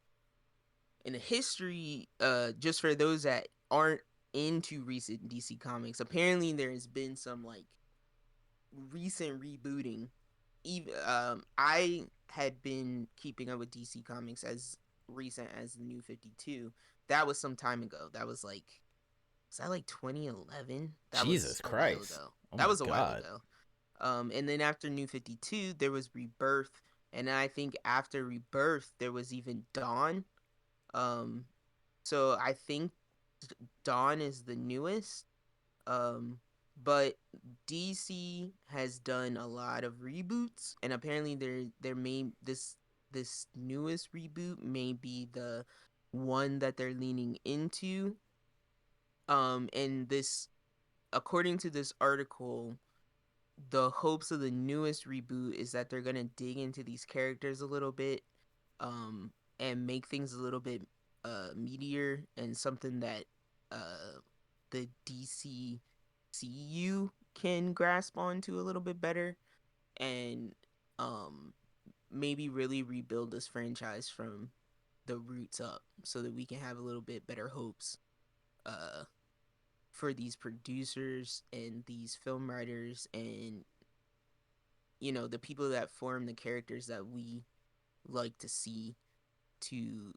In the history, just for those that aren't into recent DC Comics, apparently there has been some like recent rebooting. Even I had been keeping up with DC Comics as recent as the New 52. That was some time ago. That was like 2011? That was Jesus a while Christ. ago. Oh That my was a while God. ago. And then after New 52, there was Rebirth, and I think after Rebirth there was even Dawn. Um, so I think Dawn is the newest. Um, but DC has done a lot of reboots, and apparently there may this newest reboot may be the one that they're leaning into. And this, according to this article, the hopes of the newest reboot is that they're gonna dig into these characters a little bit, um, and make things a little bit meatier and something that the DC CU can grasp onto a little bit better, and um maybe really rebuild this franchise from the roots up so that we can have a little bit better hopes uh for these producers and these film writers and the people that form the characters that we like to see to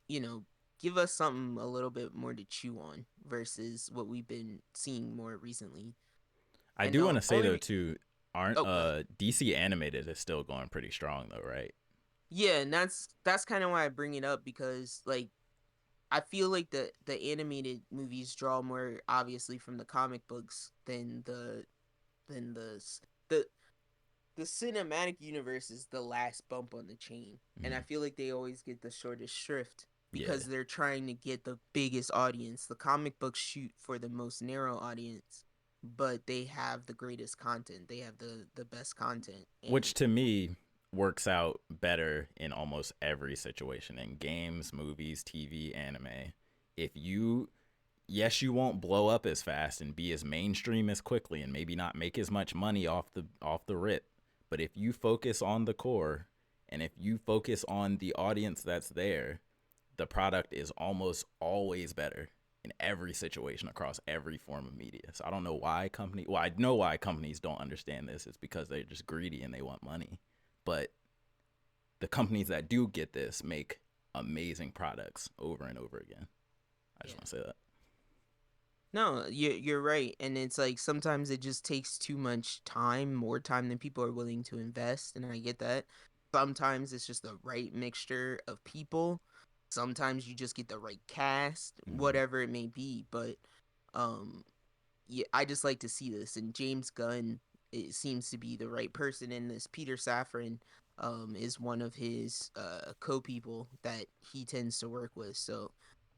you know give us something a little bit more to chew on versus what we've been seeing more recently. I And do the want to say only though too, aren't oh, go ahead. DC animated is still going pretty strong though, right? Yeah, and that's kind of why I bring it up because like I feel like the animated movies draw more obviously from the comic books than the the cinematic universe is the last bump on the chain, and I Mm, feel like they always get the shortest shrift yeah. because they're trying to get the biggest audience. The comic books shoot for the most narrow audience, but they have the greatest content. They have the best content, Which and to me works out better in almost every situation in games, movies, TV, anime. If you yes, you won't blow up as fast and be as mainstream as quickly and maybe not make as much money off the rip, but if you focus on the core and if you focus on the audience that's there, the product is almost always better in every situation across every form of media. So I don't know why I know why companies don't understand this. It's because they're just greedy and they want money. But the companies that do get this make amazing products over and over again. I just Yeah. want to say that. No, you're right, and it's like sometimes it just takes too much time, more time than people are willing to invest, and I get that. Sometimes it's just the right mixture of people. Sometimes you just get the right cast, Mm-hmm. whatever it may be. But um, yeah, I just like to see this, and James Gunn, it seems to be the right person in this. Peter Safran is one of his co people that he tends to work with. So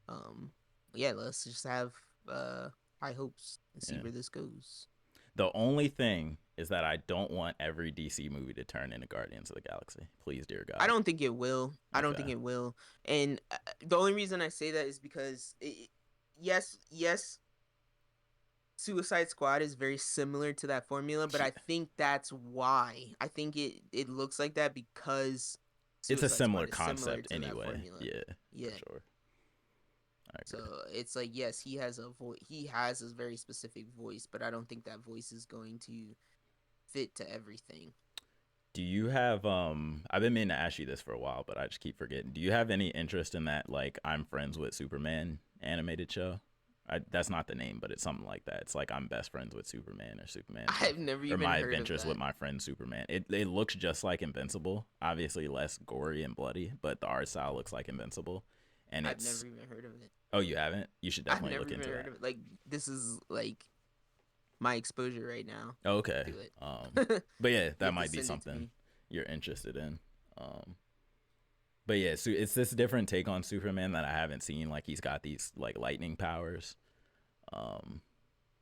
um yeah, let's just have uh high hopes and see Yeah. where this goes. The only thing is that I don't want every DC movie to turn into Guardians of the Galaxy. Please, dear I God. don't think it will. I don't think Okay. it will. And the only reason I say that is because yes, Suicide Squad is very similar to that formula, but I think that's why. I think it looks like that because It's a Suicide similar Squad is similar concept to that anyway. formula. Yeah, for Yeah. sure. I So agree. it's like yes, he has a voice. He has a very specific voice, but I don't think that voice is going to fit to everything. Do you have I've been meaning to ask you this for a while, but I just keep forgetting. Do you have any interest in that like I'm friends with Superman animated show? That's not the name, but it's something like that. It's like I'm best friends with Superman or Superman's my I've never or even my heard of adventures with that. my friend Superman. It looks just like Invincible, obviously less gory and bloody, but the art style looks like Invincible. And I've it's never even heard of it. oh, you haven't? You should I've definitely never look even into heard that. of it. Like this is like my exposure right now Okay. to it. But yeah, You that have to might be send it to something me. you're interested in. Um, but yeah, so it's this different take on Superman that I haven't seen. Like he's got these like lightning powers. Um,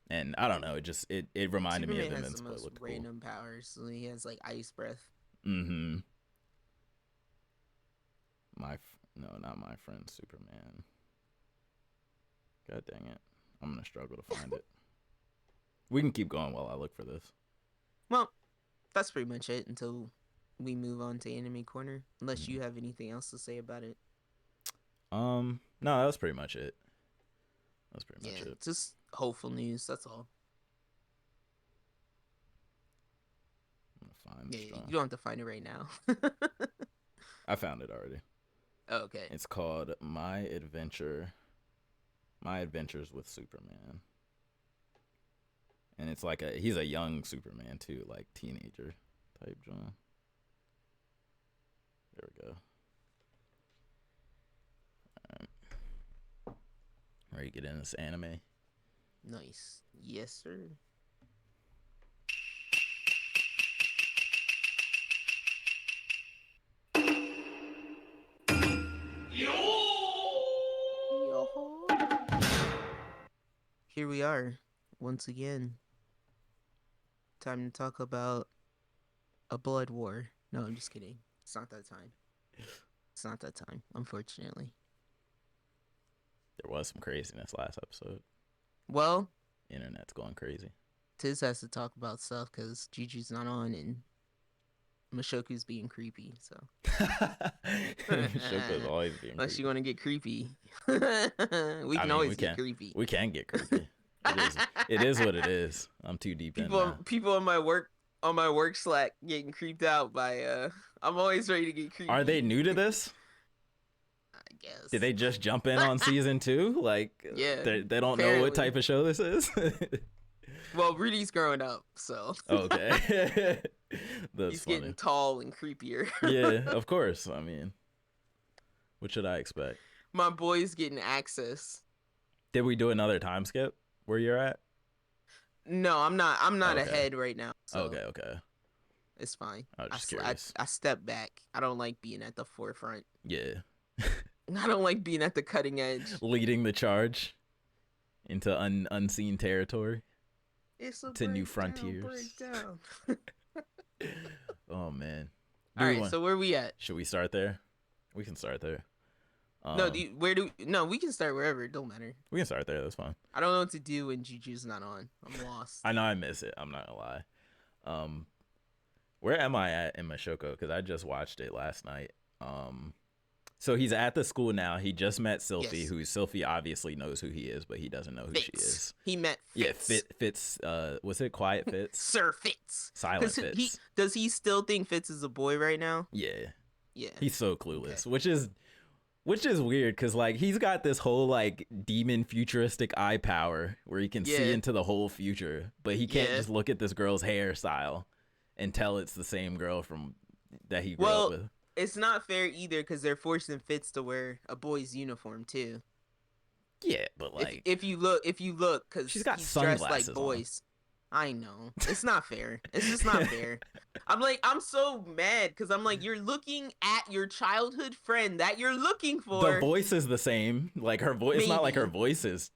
and I don't know, it reminded me Superman of has the Invincible. It most looked cool. random powers. So he has like ice breath. Mm-hmm. No, not my friend Superman. God dang it, I'm gonna struggle to find it. We can keep going while I look for this. Well, that's pretty much it until we move on to Anime Corner. Unless you have anything else to say about it. No, that was pretty much it. That's pretty much Yeah, it. just hopeful news. That's all. I'm gonna find Yeah, strong. you don't have to find it right now. I found it already. Okay. It's called My Adventures with Superman. And it's like he's a young Superman too, like teenager type John. There we go. All right. Ready to get in this anime? Nice. Yes, sir. Here we are, once again. Time to talk about a blood war. No, I'm just kidding. It's not that time. It's not that time, unfortunately. There was some craziness last episode. Well, Internet's going crazy. Tiz has to talk about stuff because Juju's not on and Mashoku's being creepy. So Shoko's always being unless you creepy. want to get creepy, we can always get creepy. We can get creepy. It is what it is. I'm too deep in now. People on my work Slack getting creeped out by I'm always ready to get creepy. Are they new to this? I guess. Did they just jump in on season 2? Like, yeah, they don't apparently. know what type of show this is? Well, Rudy's growing up, so. Okay. That's He's funny. getting tall and creepier. Yeah, of course. I mean, what should I expect? My boy's getting access. Did we do another time skip where you're at? No, I'm not Okay. ahead right now. So Okay. it's fine. I was just curious. I step back. I don't like being at the forefront. Yeah. I don't like being at the cutting edge. Leading the charge into unseen territory. It's a to new breakdown, frontiers. breakdown. Oh man. All right, so where we at? Should we start there? We can start there. No, we can start wherever. It don't matter. We can start there. That's fine. I don't know what to do when Juju's not on. I'm lost. I know I miss it. I'm not gonna lie. Where am I at in Mashoko? Because I just watched it last night. So he's at the school now. He just met Sylphie, who Sylphie obviously knows who he is, but he doesn't know who she is. He met Fitz. Yeah, Fitz. Was it Quiet Fitz? Sir Fitz. Silent Fitz. Does he still think Fitz is a boy right now? Yeah. Yeah. He's so clueless, which is Which is weird because like he's got this whole like demon futuristic eye power where he can see Yeah. into the whole future, but he can't Yeah. just look at this girl's hairstyle and tell it's the same girl from that he grew up Well, with. it's not fair either because they're forcing Fitz to wear a boy's uniform too. Yeah, but like if you look, because she's got he's dressed sunglasses like on. boys. I know it's not fair. It's just not fair. I'm so mad because I'm like, you're looking at your childhood friend that you're looking for. The voice is the same. Like her voice, it's not like her Maybe. voice is.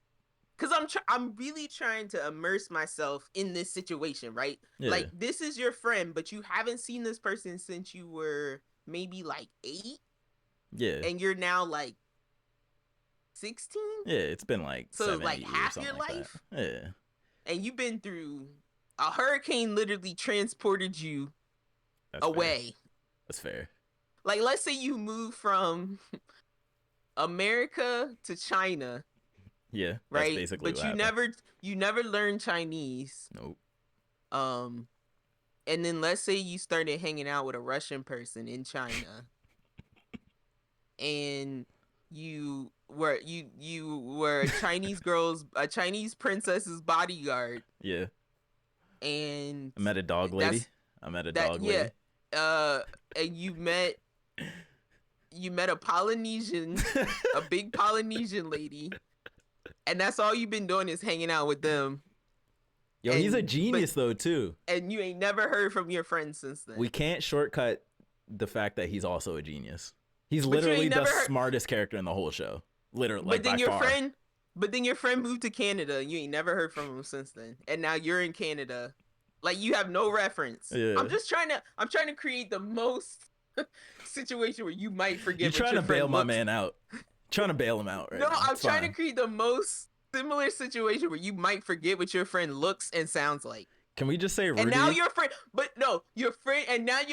Because I'm really trying to immerse myself in this situation, right? Yeah. Like, this is your friend, but you haven't seen this person since you were maybe like 8, Yeah. and you're now like 16. Yeah, it's been like So 7, like 8 half years, your like life, that. Yeah. and you've been through a hurricane. Literally transported you That's away. Fair. That's fair. Like, let's say you move from America to China. Yeah, right. That's basically but what happened. you never learned Chinese. Nope. And then let's say you started hanging out with a Russian person in China, and you were a Chinese princess's bodyguard. Yeah. And I met a dog lady. Yeah. And you met a Polynesian, a big Polynesian lady, and that's all you've been doing is hanging out with them. Yo, he's a genius though too. And you ain't never heard from your friends since then. We can't shortcut the fact that he's also a genius. He's literally the smartest character in the whole show. Literally, but then your friend moved to Canada, and you ain't never heard from him since then. And now you're in Canada. Like, you have no reference. Yeah. I'm trying to create the most situation where you might forget. You're trying to bail my man out. Trying to bail him out, right? No, I'm trying to create the most similar situation where you might forget what your friend looks and sounds like. Can we just say Rudy? And now your friend, your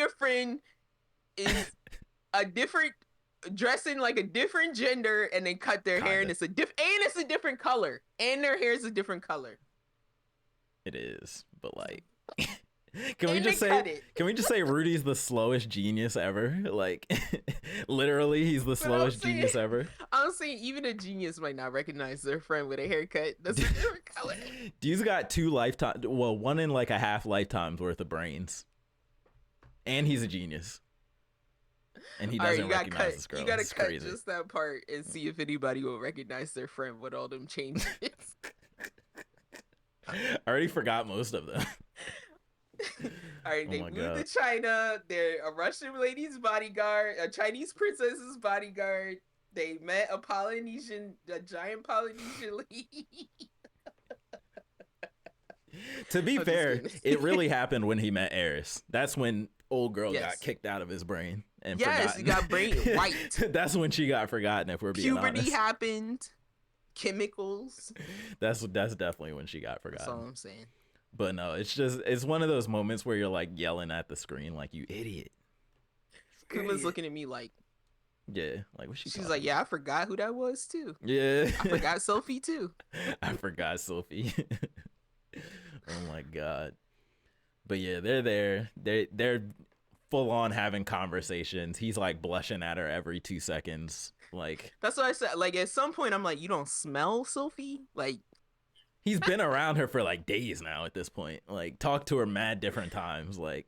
friend is a different, dressing like a different gender, and they cut their hair, and it's a different color, and their hair is a different color. It is, but like, can we just say Rudy's the slowest genius ever? Like, literally, he's the slowest genius ever. I'm saying even a genius might not recognize their friend with a haircut that's a different color. Dude's got 2 lifetime, well, 1 and like a half lifetimes worth of brains, and he's a genius. And he doesn't recognize this girl. You gotta cut just that part and see if anybody will recognize their friend with all them changes. I already forgot most of them. All right, they moved to China. They're a Russian lady's bodyguard, a Chinese princess's bodyguard. They met a giant Polynesian lady. To be fair, it really happened when he met Eris. That's when old girl got kicked out of his brain and forgotten. He got brain white. That's when she got forgotten, if we're being honest. Puberty happened. Chemicals. That's definitely when she got forgotten. That's all I'm saying. But no, it's one of those moments where you're like yelling at the screen like, you idiot. Kuma's looking at me like, yeah, like what's she's like, yeah, I forgot who that was too. Yeah. I forgot Sophie too. I forgot Sophie. Oh my god. But yeah, they're there. They're full on having conversations. He's like blushing at her every 2 seconds. Like, that's what I said. Like, at some point I'm like, you don't smell Sophie? Like, he's been around her for like days now at this point. Like, talked to her mad different times. Like,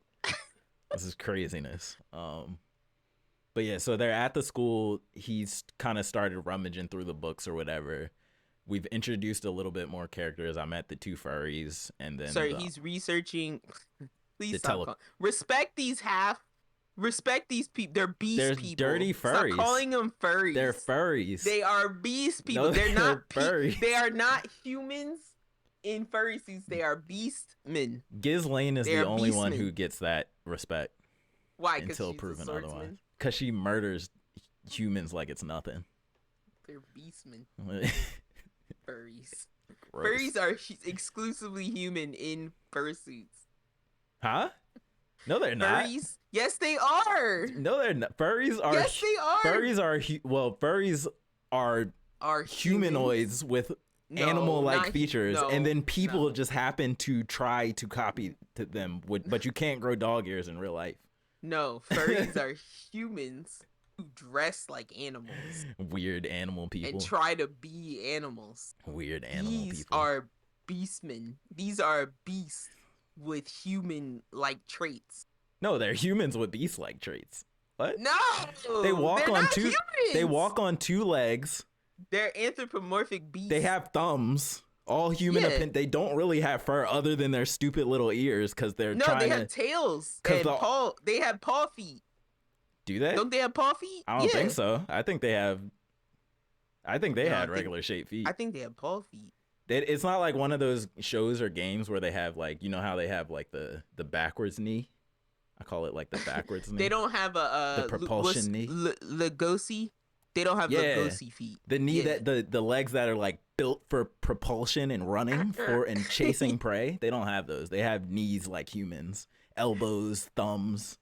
this is craziness. But yeah, so they're at the school. He's kind of started rummaging through the books or whatever. We've introduced a little bit more characters. I met the 2 furries, and then he's researching. Please stop. Respect these people. They're beast people. They're dirty furries. Stop calling them furries. They're furries. They are beast people. No, they're not furries. They are not humans in furry suits. They are beastmen. Ghislaine is the only one who gets that respect. Why? Until proven otherwise. Because she murders humans like it's nothing. They're beastmen. Furries. Gross. Furries are exclusively human in fursuits. Huh? No, they're not. Furries? Yes, they are. No, they're not. Furries are. Yes, they are. Furries are humanoids with animal-like features, and then people just happen to try to copy them. But you can't grow dog ears in real life. No, furries are humans who dress like animals Weird animal and people. try to be animals. Weird animal These people. are beastmen. These are beasts with human-like traits. No, they're humans with beast-like traits. What? No, They walk they're on not two. humans. They walk on two legs. They're anthropomorphic beasts. They have thumbs. All human. Yeah. They don't really have fur other than their stupid little ears because they're No, trying they to. have tails 'cause and paw. They have paw feet. Do they? Don't they have paw feet? I don't Yeah. think so. I think they have. I think they No, I had think- regular shaped feet. I think they have paw feet. It's not like one of those shows or games where they have like, you know how they have like the backwards knee. I call it like the backwards knee. They don't have a The propulsion knee. Lugosi. They don't have Yeah. Lugosi feet. The knee Yeah. that the legs that are like built for propulsion and running for and chasing prey. They don't have those. They have knees like humans, elbows, thumbs.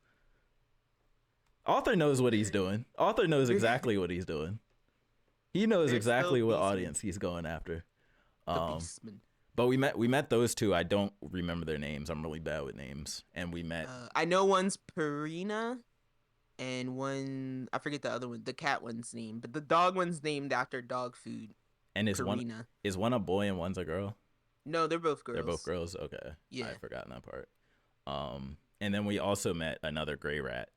Author knows what he's doing. Author knows exactly what he's doing. He knows They're exactly still what beastmen. audience he's going after. The Um, Beastmen. but we met those two. I don't remember their names. I'm really bad with names. And we met I know one's Purina, and one I forget the other one, the cat one's name, but the dog one's named after dog food. and is Purina. one a boy and one's a girl? No, they're both girls. They're both girls. Okay. Yeah. I'd forgotten that part. And then we also met another gray rat,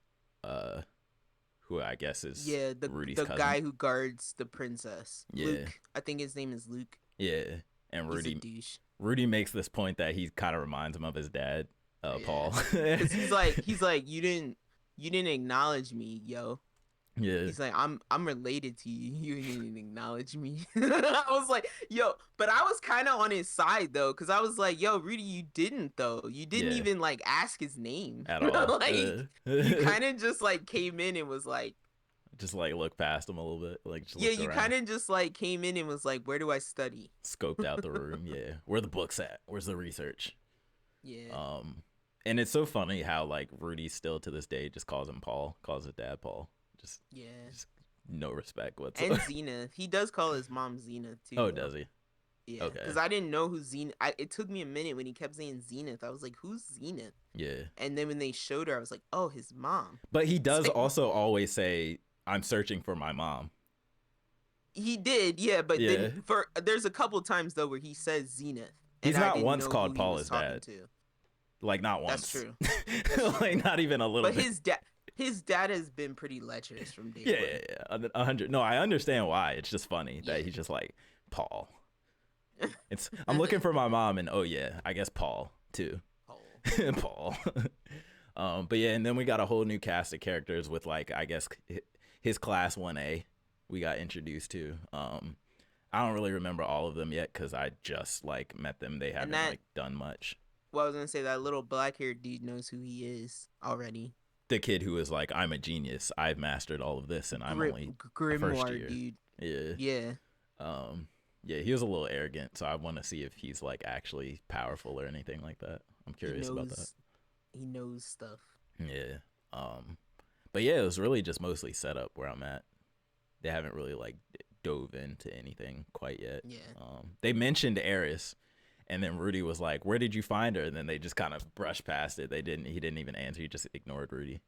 who I guess is Yeah, the Rudy's the cousin. guy who guards the princess. Yeah. Luke. I think his name is Luke. Yeah. And He's a douche. Rudy makes this point that he kind of reminds him of his dad, Yeah. Paul. Cause he's like you didn't acknowledge me, yo. Yeah. He's like, I'm related to you. You didn't acknowledge me. I was like, yo, but I was kind of on his side though, cause I was like, yo, Rudy, you didn't though. You didn't Yeah. even like ask his name At all. like, Yeah. you kind of just like came in and was like, just like look past him a little bit. Like just yeah, looked you around, kind of just like came in and was like, where do I study? scoped out the room. Yeah. Where the books at? Where's the research? Yeah. And it's so funny how like Rudy still to this day just calls him Paul, calls his dad Paul. Just Yeah. no respect whatsoever. And Zenith. He does call his mom Zenith too. Oh, though. does he? Yeah. Okay. Because I didn't know who Zenith. It took me a minute when he kept saying Zenith. I was like, who's Zenith? Yeah. And then when they showed her, I was like, oh, his mom. But he does Same. also always say, I'm searching for my mom. He did, yeah. But Yeah. then there's a couple times though where he says Zenith. He's and I not didn't once know called who he Paul was his talking dad. to. Like not once. That's true. Like not even a little But bit. his dad has been pretty lecherous from day Yeah. 100. No, I understand why. It's just funny that he's just like Paul. I'm looking for my mom, and oh yeah, I guess Paul too. one. Paul. But yeah, and then we got a whole new cast of characters with like I guess his class 1A we got introduced to. I don't really remember all of them yet because I just like met them. They haven't like done much. Well, I was gonna say that little black-haired dude knows who he is already. The kid who was like, I'm a genius. I've mastered all of this, and I'm only Grimoire first year. dude. Yeah. Yeah. Yeah, he was a little arrogant, so I want to see if he's like actually powerful or anything like that. I'm curious about that. He knows stuff. Yeah. But yeah, it was really just mostly set up where I'm at. They haven't really like dove into anything quite yet. Yeah. They mentioned Eris, and then Rudy was like, "Where did you find her?" And then they just kind of brushed past it. He didn't even answer. He just ignored Rudy.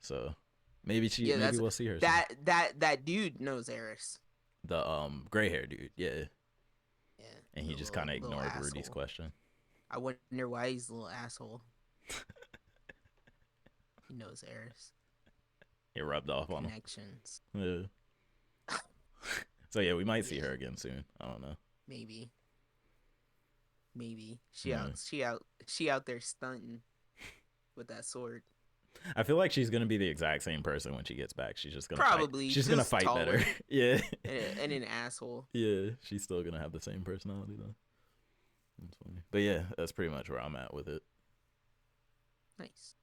So maybe maybe we'll see her. That dude knows Eris. The gray hair dude, yeah. Yeah. And he The just kind of little ignored Rudy's asshole. question. I wonder why he's a little asshole. He knows Eris. It rubbed off on him. Connections. Yeah. So yeah, we might see her again soon. I don't know. Maybe. Yeah. She out there stunting with that sword. I feel like she's gonna be the exact same person when she gets back. She's just gonna Probably, Fight. She's gonna just fight taller. better. Yeah. And an asshole. Yeah. She's still gonna have the same personality though. That's funny. But yeah, that's pretty much where I'm at with it. Nice.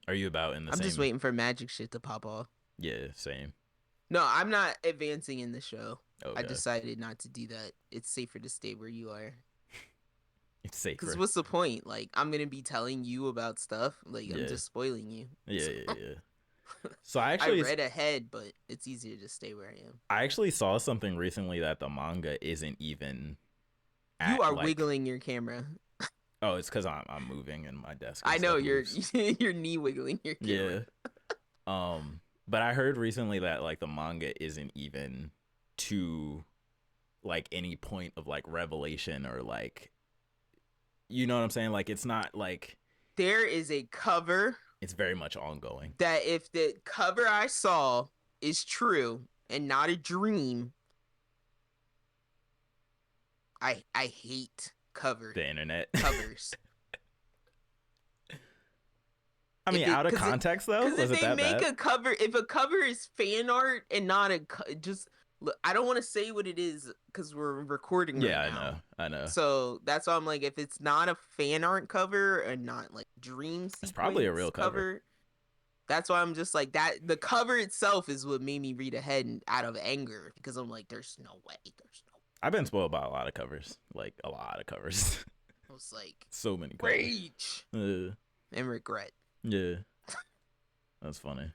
Are you about in the I'm same? just waiting for magic shit to pop off. Yeah, same. No, I'm not advancing in the show. Okay. I decided not to do that. It's safer to stay where you are. It's safer. Because what's the point? Like, I'm going to be telling you about stuff. Like, Yeah. I'm just spoiling you. Yeah. So I I read ahead, but it's easier to stay where I am. I actually saw something recently that the manga isn't even. You are wiggling your camera. Oh, it's because I'm moving and my desk. I know stuff you're moves. you're knee wiggling your camera. Yeah. But I heard recently that like the manga isn't even to like any point of like revelation or like, you know what I'm saying? Like it's not like There is a cover it's very much ongoing. that if the cover I saw is true and not a dream, I hate The internet. covers. I mean, out of context though, because was if it they that make bad? a cover, if a cover is fan art and not just look, I don't want to say what it is because we're recording right Yeah, now. I know. So that's why I'm like, if it's not a fan art cover and not like dream sequence, it's probably a real cover. That's why I'm just like that. The cover itself is what made me read ahead out of anger because I'm like, there's no way. I've been spoiled by a lot of covers, like a lot of covers. I was like, so many covers. Rage and regret. Yeah, that's funny.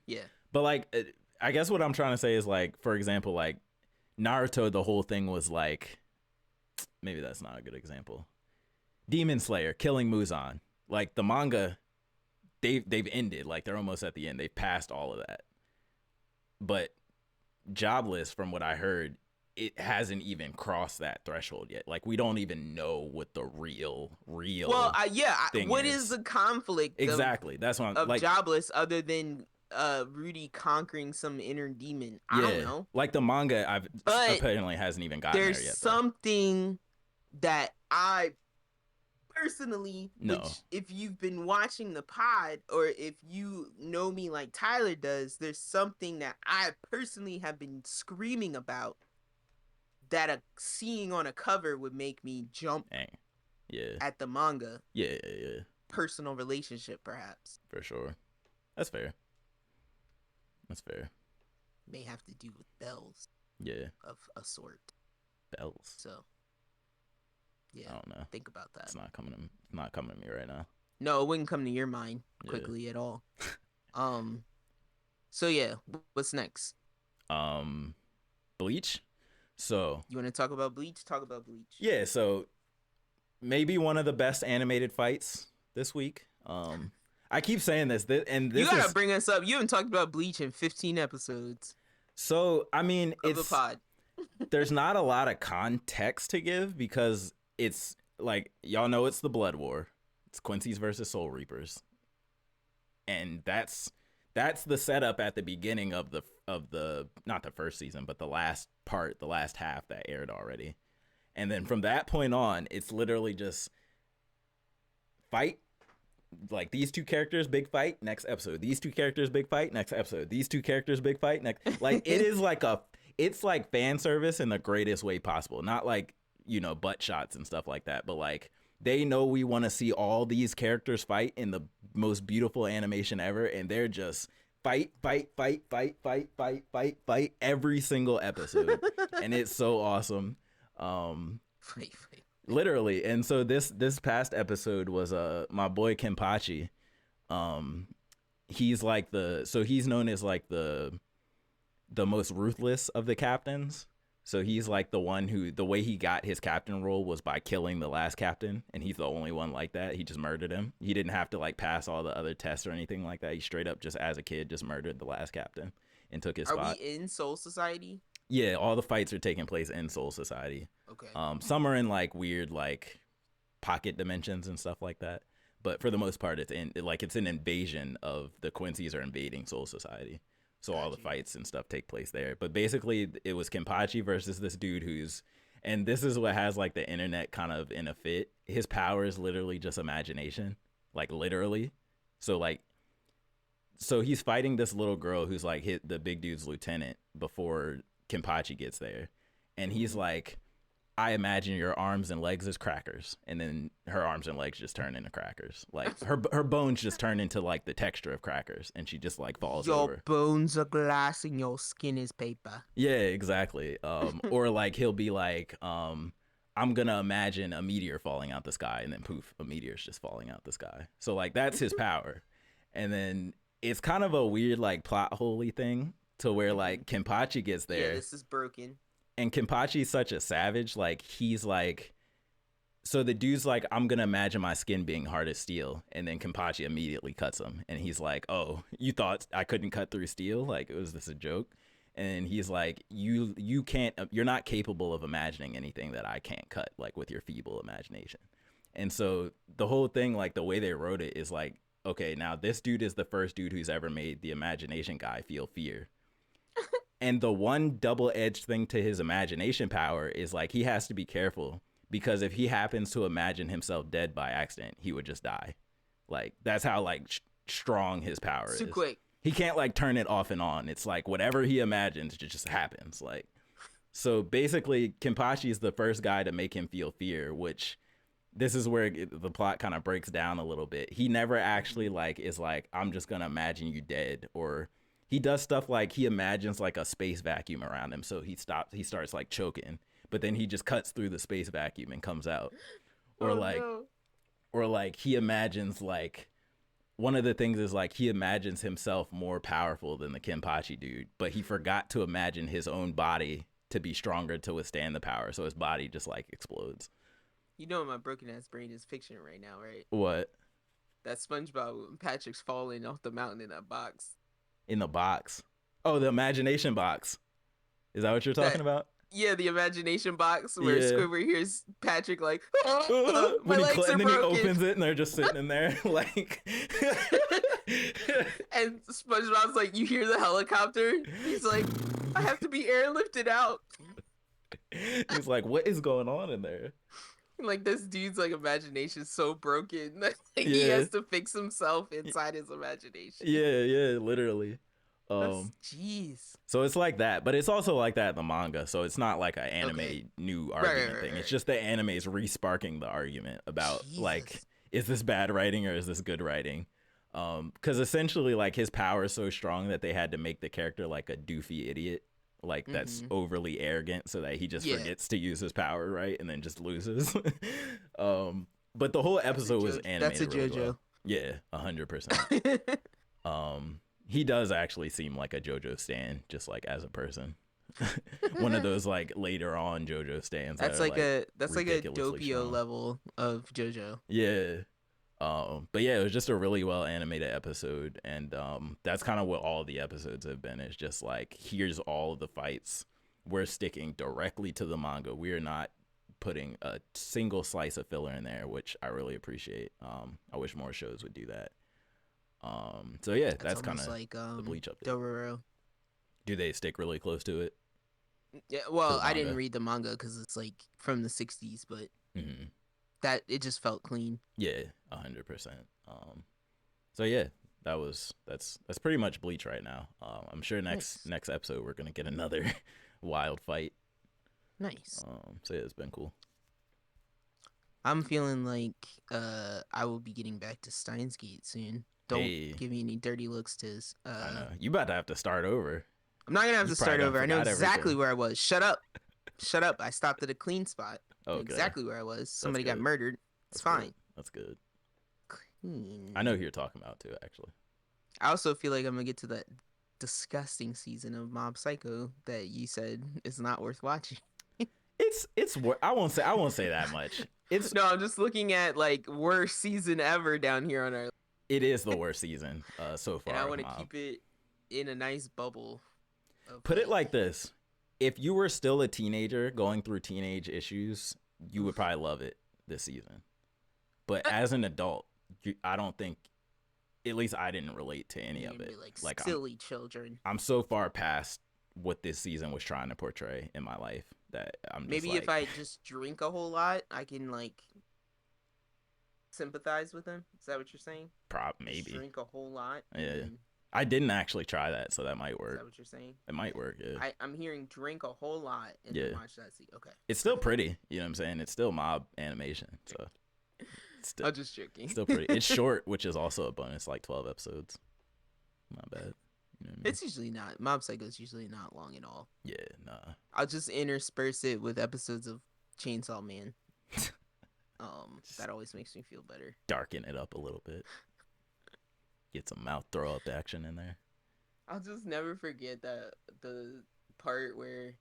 Yeah, but like, I guess what I'm trying to say is like, for example, like Naruto, the whole thing was like, maybe that's not a good example. Demon Slayer killing Muzan, like the manga, they've ended, like they're almost at the end. They've passed all of that. But Jobless, from what I heard, it hasn't even crossed that threshold yet. Like we don't even know what the real well, thing what is the conflict exactly that's what I'm of like Jobless other than Rudy conquering some inner demon? I don't know. like the manga apparently hasn't even gotten there yet. There's something that I personally, no. which if you've been watching the pod or if you know me like Tyler does, there's something that I personally have been screaming about that seeing on a cover would make me jump at the manga. Yeah. Personal relationship, perhaps. For sure. That's fair. May have to do with bells. Yeah. Of a sort. Bells. So. Yeah. I don't know. Think about that. It's not coming to me right now. No, it wouldn't come to your mind quickly at all. So yeah, what's next? Bleach. So you want to talk about Bleach? Talk about Bleach. Yeah, so maybe one of the best animated fights this week. I keep saying this and this you gotta bring us up. You haven't talked about Bleach in 15 episodes. So I mean, it's the pod. There's not a lot of context to give because it's like y'all know it's the Blood War. It's Quincy's versus Soul Reapers, and that's the setup at the beginning of the not the first season, but the last half that aired already. And then from that point on, it's literally just fight. Like these two characters, big fight, next episode. These two characters, big fight, next episode. These two characters, big fight, next. Like it is like it's like fan service in the greatest way possible. Not like, butt shots and stuff like that, but like they know we want to see all these characters fight in the most beautiful animation ever, and they're just fight every single episode. And it's so awesome. Fight. Literally. And so this past episode was my boy Kenpachi. He's like he's known as like the most ruthless of the captains. So he's like the one who, the way he got his captain role was by killing the last captain, and he's the only one like that. He just murdered him. He didn't have to like pass all the other tests or anything like that. He straight up just as a kid just murdered the last captain and took his spot. Are we in Soul Society? Yeah, all the fights are taking place in Soul Society. Okay. Some are in like weird like pocket dimensions and stuff like that, but for the most part, it's an invasion of the Quincy's are invading Soul Society. So all the fights and stuff take place there. But basically, it was Kenpachi versus this dude and this is what has like the internet kind of in a fit. His power is literally just imagination, like literally. So he's fighting this little girl who's like the big dude's lieutenant before Kenpachi gets there. And he's like, I imagine your arms and legs as crackers. And then her arms and legs just turn into crackers. Like her bones just turn into like the texture of crackers. And she just like falls over. Your bones are glass and your skin is paper. Yeah, exactly. Or like he'll be like, I'm going to imagine a meteor falling out the sky. And then poof, a meteor's just falling out the sky. So like that's his power. And then it's kind of a weird like plot holey thing to where like Kenpachi gets there. Yeah, this is broken. And Kenpachi's such a savage. Like he's like, So the dude's like, I'm gonna imagine my skin being hard as steel, and then Kenpachi immediately cuts him, and he's like, "Oh, you thought I couldn't cut through steel? Like, was this a joke?" And he's like, "You can't. You're not capable of imagining anything that I can't cut, like with your feeble imagination." And so the whole thing, like the way they wrote it, is like, okay, now this dude is the first dude who's ever made the imagination guy feel fear. And the one double-edged thing to his imagination power is like he has to be careful, because if he happens to imagine himself dead by accident, he would just die. Like that's how like strong his power Too is. quick. He can't like turn it off and on. It's like whatever he imagines, it just happens. Like so basically, Kenpachi is the first guy to make him feel fear, which this is where the plot kind of breaks down a little bit. He never actually like is like, I'm just gonna imagine you dead, or he does stuff like he imagines like a space vacuum around him, so he starts like choking, but then he just cuts through the space vacuum and comes out. Or Oh like no. or like he imagines like one of the things is like he imagines himself more powerful than the Kenpachi dude, but he forgot to imagine his own body to be stronger to withstand the power, so his body just like explodes. You know my broken ass brain is fiction right now, right? What? That SpongeBob when Patrick's falling off the mountain in that box. In the box? Oh, the imagination box. Is that what you're talking That about? Yeah, the imagination box where Yeah. Squidward hears Patrick like, my When legs are and then he broken. opens it and they're just sitting in there like And SpongeBob's like, you hear the helicopter? He's like, I have to be airlifted out. He's like, what is going on in there? Like this dude's like imagination's so broken that he Yeah. has to fix himself inside his imagination. Yeah, literally. That's jeez. So it's like that, but it's also like that in the manga. So it's not like an anime Okay. new argument thing. Right. It's just the anime is re-sparking the argument about Jesus. like, is this bad writing or is this good writing? Because essentially, like his power is so strong that they had to make the character like a doofy idiot, like that's overly arrogant, so that he just forgets to use his power, right, and then just loses. But the whole episode was animated. That's a really JoJo. well. Yeah, 100%. He does actually seem like a JoJo stan, just like as a person. One of those like later on JoJo stans. That's that like a ridiculously Doppio strong. level of JoJo. Yeah. But yeah, it was just a really well animated episode, and that's kind of what all the episodes have been. It's just like, here's all of the fights. We're sticking directly to the manga. We are not putting a single slice of filler in there, which I really appreciate. I wish more shows would do that. So yeah, that's kind of like the Bleach update. Dororo. Do they stick really close to it? Yeah, well, I didn't read the manga because it's like from the 60s, but that it just felt clean. Yeah, 100%. So yeah, that's pretty much Bleach right now. I'm sure next episode we're gonna get another wild fight. Nice. So yeah, it's been cool. I'm feeling like I will be getting back to Steins Gate soon. Don't give me any dirty looks, Tiz. I know. You about to have to start over. I'm not gonna have to start over. I know exactly where I was. Shut up. Shut up. I stopped at a clean spot. Okay. Exactly where I was. Somebody got murdered. It's fine. Good. That's good. Clean. I know who you're talking about too, actually. I also feel like I'm gonna get to that disgusting season of Mob Psycho that you said is not worth watching. It's I won't say that much. No, I'm just looking at like worst season ever down here on our. It is the worst season so far. And I want to keep it in a nice bubble. Put it like this: if you were still a teenager going through teenage issues, you would probably love it this season. But as an adult, I don't think, at least I didn't relate to any of it. Like silly children. I'm so far past what this season was trying to portray in my life that I'm just maybe if I just drink a whole lot, I can like sympathize with them. Is that what you're saying? Maybe just drink a whole lot. Yeah. I didn't actually try that, so that might work. Is that what you're saying? It might work, yeah. I'm hearing drink a whole lot and then watch that. See, okay. It's still pretty, you know what I'm saying? It's still mob animation, so. I'm just joking. Still pretty. It's short, which is also a bonus, like 12 episodes. Not bad. You know what I mean? It's usually not. Mob Psycho is usually not long at all. Yeah, nah. I'll just intersperse it with episodes of Chainsaw Man. That always makes me feel better. Darken it up a little bit. Get some mouth throw up action in there. I'll just never forget that the part where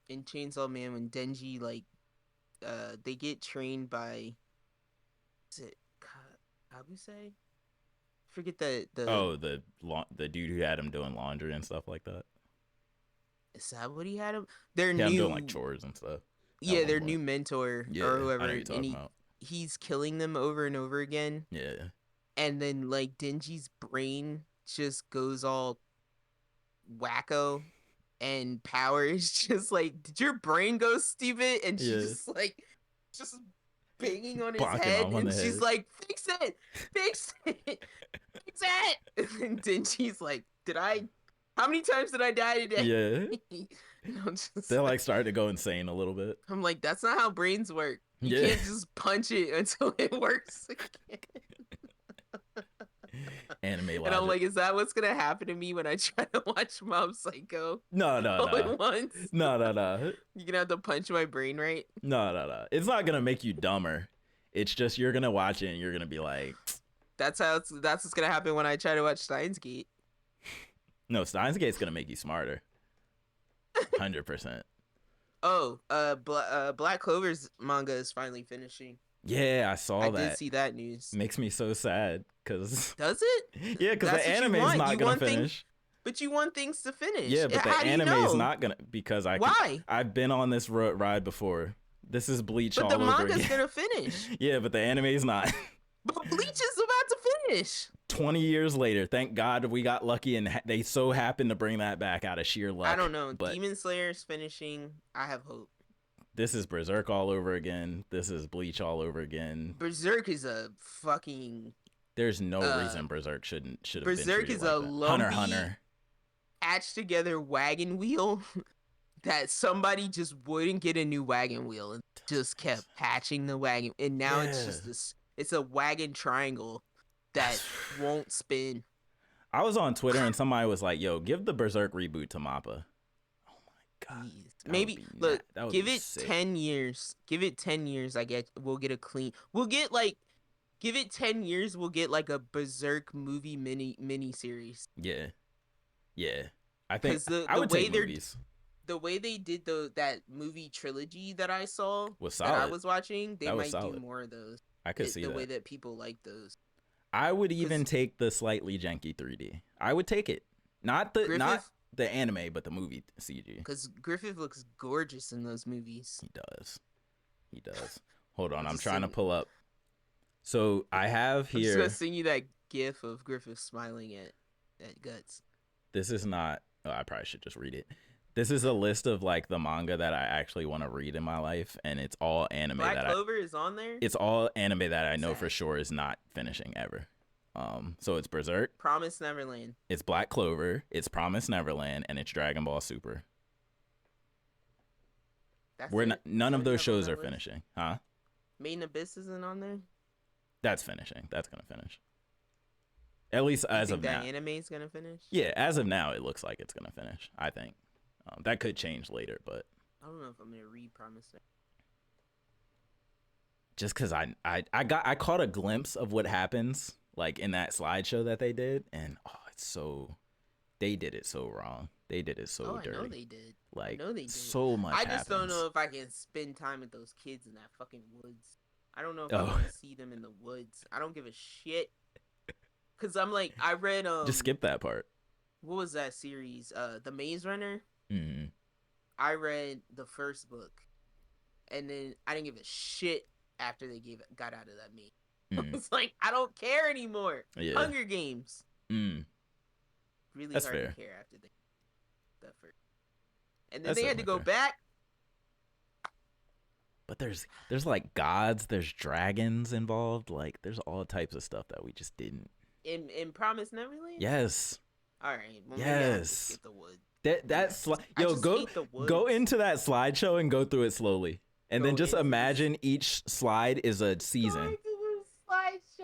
in Chainsaw Man when Denji like they get trained by, is it Kabuse? Forget the Oh, the dude who had him doing laundry and stuff like that. is that what he had him? Their Yeah, I'm doing like new chores and stuff at yeah, one their point. new mentor Yeah, or I know whoever, what you're and talking about. he's killing them over and over again. Yeah. And then like Denji's brain just goes all wacko, and Power is just like, did your brain go stupid? And she Yeah. just banging on his Bonking head, him on and the she's head. like, fix it, fix it, fix it. And Denji's like, how many times did I die today? Yeah. And They like started to go insane a little bit. I'm like, that's not how brains work. You Yeah. can't just punch it until it works again. Anime logic. And I'm like, is that what's gonna happen to me when I try to watch Mob Psycho? No. All at once? No. You're gonna have to punch my brain right? No. It's not gonna make you dumber. It's just you're gonna watch it and you're gonna be like, That's what's gonna happen when I try to watch Steins Gate. no, Steins Gate's gonna make you smarter. 100%. Oh, Black Clover's manga is finally finishing. Yeah, I saw that. I did see that news. Makes me so sad because Does it? yeah, because That's the what you anime is want. not You gonna want things- finish. But you want things to finish. Yeah, but the How do you anime is know? not gonna, because Why? I've been on this ride before. This is Bleach But all the over manga's again. gonna finish. Yeah, but the anime is not. But Bleach is about to finish. 20 years later, thank God we got lucky and they so happened to bring that back out of sheer luck. I don't know. But Demon Slayer's finishing. I have hope. this is Berserk all over again. This is Bleach all over again. Berserk is a fucking. There's no reason Berserk should have been Berserk treated is like a that. lumpy, Hunter. patched together wagon wheel that somebody just wouldn't get a new wagon wheel and just kept patching the wagon, and now it's just this. It's a wagon triangle that won't spin. I was on Twitter and somebody was like, "Yo, give the Berserk reboot to Mappa." Oh my God. Maybe look, give it sick. 10 years. Give it 10 years. We'll get a clean. We'll get like. Give it 10 years. We'll get like a Berserk movie mini series. Yeah. I think I the would way take they're movies. The way they did that movie trilogy that I saw Was that solid. I was watching, they That was might solid. do more of those. I could see the that. way that people like those. I would even take the slightly janky 3D. I would take it. Not the anime, but the movie CG. Because Griffith looks gorgeous in those movies. He does. Hold on, I'm trying to pull up. So I have here. I'm just gonna sing you that gif of Griffith smiling at Guts. This is not. Oh, I probably should just read it. This is a list of like the manga that I actually want to read in my life, and it's all anime. Black Clover is on there. It's all anime that I know for sure is not finishing ever. So it's Berserk, Promise Neverland. it's Black Clover, it's Promise Neverland, and it's Dragon Ball Super. None of those shows are finishing, huh? Made in Abyss isn't on there. That's finishing. That's gonna finish. At least as of now. That anime is gonna finish. Yeah, as of now, it looks like it's gonna finish. I think that could change later, but I don't know if I'm gonna read Promise. Just because I caught a glimpse of what happens like in that slideshow that they did, and they did it so wrong. They did it so dirty. I know they did. Like, I know they did. So much. I just don't know if I can spend time with those kids in that fucking woods. I don't know if I want to see them in the woods. I don't give a shit. Cause I'm like, I read just skip that part. What was that series? The Maze Runner. Mm-hmm. I read the first book, and then I didn't give a shit after they got out of that maze. I was like, I don't care anymore. Yeah. Hunger Games. Really That's hard fair. to care after the first. And then they had to go back. But there's like gods, there's dragons involved. Like there's all types of stuff that we just didn't. In Promise Neverland. Yes. All right. Well, yes. Skip the wood. Go into that slideshow and go through it slowly, and then just imagine each slide is a season.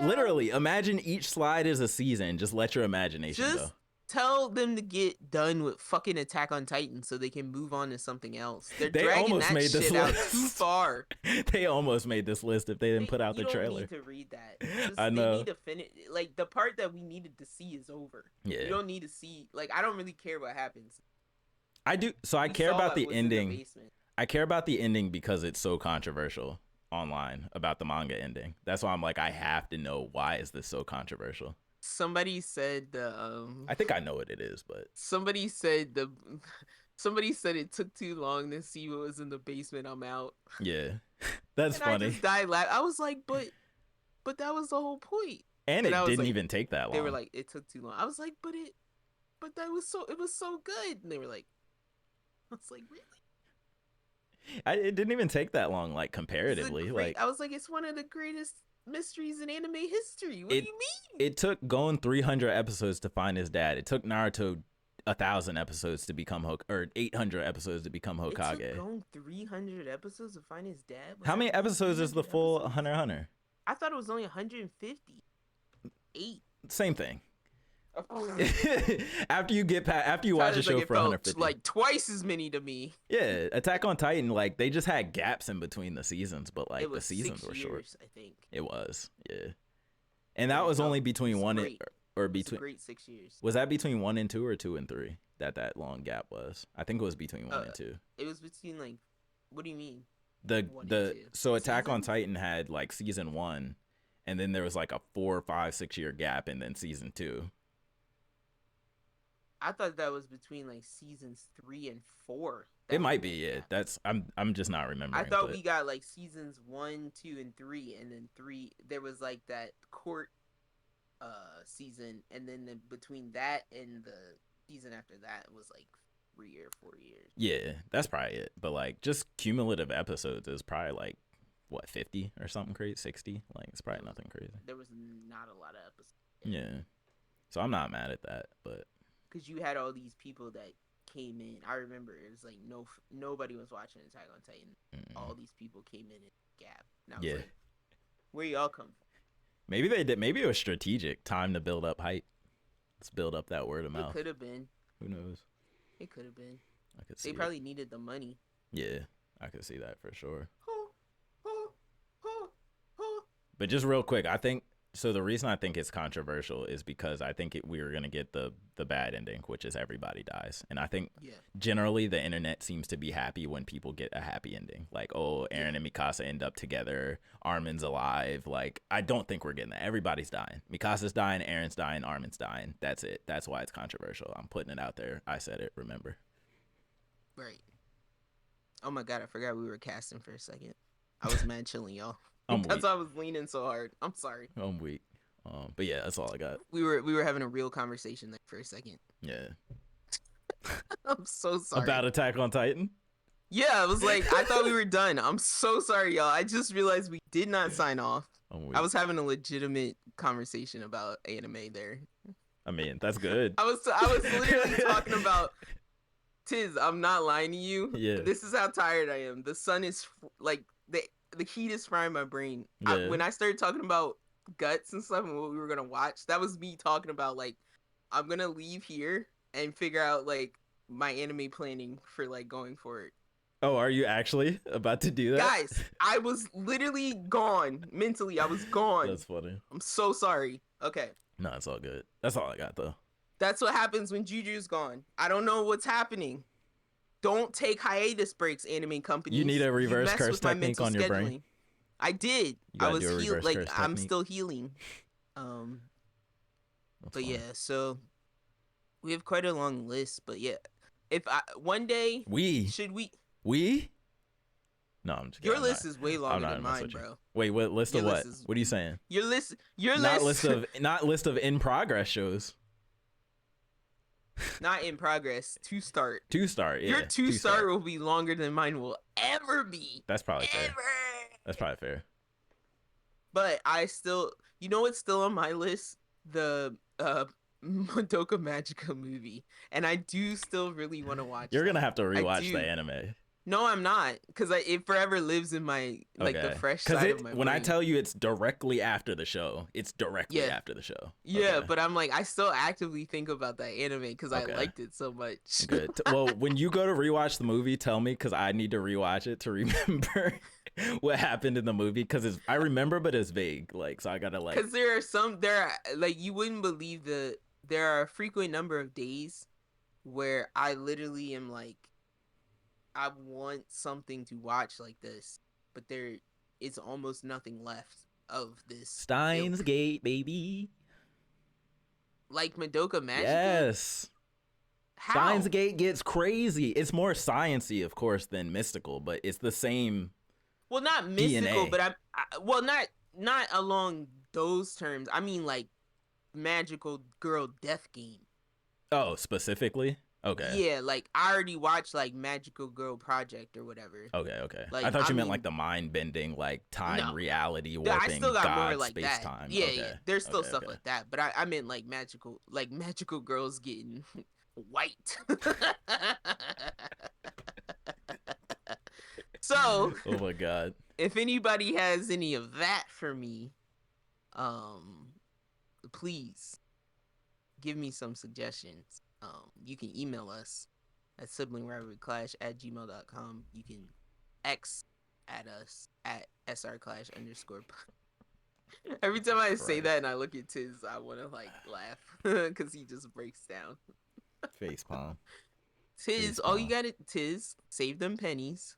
Literally, imagine each slide is a season. Just let your imagination go. Tell them to get done with fucking Attack on Titan so they can move on to something else. They dragging almost that made this shit list out too far. They almost made this list if they didn't put out the trailer. You don't need to read that. I know. They need to finish. Like, the part that we needed to see is over. Yeah. You don't need to see. Like, I don't really care what happens. I do. So I care about the ending. I care about the ending because it's so controversial online about the manga ending. That's why I'm like, I have to know, why is this so controversial? Somebody said I think I know what it is, but somebody said somebody said it took too long to see what was in the basement. I'm out. yeah, that's And funny. I just died laughing. I was like, but that was the whole point. And I it was didn't like, even take that long. They were like, it took too long. I was like, but it was so good. And they were like, I was like, really? It didn't even take that long, like comparatively. Like I was like, it's one of the greatest mysteries in anime history. What do you mean? It took Gon 300 episodes to find his dad. It took Naruto 1,000 episodes to become or 800 episodes to become Hokage. It took Gon 300 episodes to find his dad. How many episodes is the full Hunter x Hunter? I thought it was only 150. 8. Same thing. after you watch a show for 150, like twice as many to me. Yeah, Attack on Titan, like they just had gaps in between the seasons, but like the seasons were short. I think it was, yeah, and that was only between one or between. It's a great 6 years. Was that between 1 and 2 or 2 and 3? That long gap was. I think it was between 1 and 2. It was between like. What do you mean? So Attack on Titan had like season 1, and then there was like a 4, 5, 6 year gap, and then season 2. I thought that was between like seasons 3 and 4. It might be, yeah. That's I'm just not remembering. I thought we got like seasons 1, 2, and 3, and then 3. There was like that court season, and then between that and the season after that was like 3 or 4 years. Yeah, that's probably it. But like just cumulative episodes is probably like what, 50 or something crazy, 60. Like it's probably nothing crazy. There was not a lot of episodes. Yeah, so I'm not mad at that, but. Because you had all these people that came in. I remember it was like nobody was watching Attack on Titan. All these people came in gap. And I was like, where y'all come from? Maybe they did. Maybe it was strategic. Time to build up hype. Let's build up that word of mouth. It could have been. Who knows? It could have been. I could see. They probably needed the money. Yeah, I could see that for sure. But just real quick, I think. So the reason I think it's controversial is because I think we were going to get the bad ending, which is everybody dies. And I think generally the internet seems to be happy when people get a happy ending. Like, oh, Eren and Mikasa end up together. Armin's alive. Like, I don't think we're getting that. Everybody's dying. Mikasa's dying. Eren's dying. Armin's dying. That's it. That's why it's controversial. I'm putting it out there. I said it. Remember. Right. Oh, my God. I forgot we were casting for a second. I was mad chilling, y'all. That's why I was leaning so hard. I'm sorry. I'm weak. But yeah, that's all I got. We were having a real conversation there for a second. Yeah. I'm so sorry. About Attack on Titan? Yeah, I was like, I thought we were done. I'm so sorry, y'all. I just realized we did not sign off. I was having a legitimate conversation about anime there. I mean, that's good. I was literally talking about Tiz, I'm not lying to you. Yeah. This is how tired I am. The sun is like the heat is frying my brain. Yeah. When I started talking about guts and stuff and what we were gonna watch, that was me talking about like I'm gonna leave here and figure out like my anime planning for like going forward. Oh, are you actually about to do that? Guys, I was literally gone mentally. I was gone. That's funny. I'm so sorry. Okay. No, it's all good. That's all I got though. That's what happens when Juju's gone. I don't know what's happening. Don't take hiatus breaks, anime companies. You need a reverse curse technique on your brain. I did. I was healed. Like I'm still healing. But yeah, so we have quite a long list. But yeah, if one day should we? No, I'm just kidding. Your list is way longer than mine, bro. Wait, what list of what? What are you saying? Your list. Not list of in progress shows. Not in progress. To start. Yeah. Your two-star will be longer than mine will ever be. That's probably fair. That's probably fair. But I still, you know what's still on my list? The Madoka Magica movie, and I do still really want to watch. You're gonna have to rewatch the anime. No, I'm not, because it forever lives in my the fresh side of my brain. When I tell you it's directly after the show, it's directly after the show. Yeah, okay. But I'm like, I still actively think about that anime because I liked it so much. Good. Well, when you go to rewatch the movie, tell me, because I need to rewatch it to remember what happened in the movie, because I remember, but it's vague. Like, so I gotta like. Because you wouldn't believe there are a frequent number of days where I literally am like I want something to watch like this, but there is almost nothing left of this Steins ilk. Gate, baby. Like Madoka Magica? Yes. Steins How? Gate gets crazy. It's more sciency, of course, than mystical, but it's the same Well, not mystical, DNA. but well, not along those terms. I mean, like magical girl death game. Oh, specifically? Okay. Yeah, like I already watched like Magical Girl Project or whatever. Okay. I Like thought I you meant like mean, the mind bending, like time no, reality I still warping, got more God, like space that. time. Yeah, yeah. Okay. There's still stuff Okay. like that, but I meant like magical girls getting white. So, Oh my God. if anybody has any of that for me, um, please give me some suggestions. You can email us at siblingrivalryclash@gmail.com. You can X at us at srclash underscore. Every time I say that Christ. and I look at Tiz, I want to like laugh because he just breaks down. Face palm. Tiz, Face all you palm. got to Tiz, save them pennies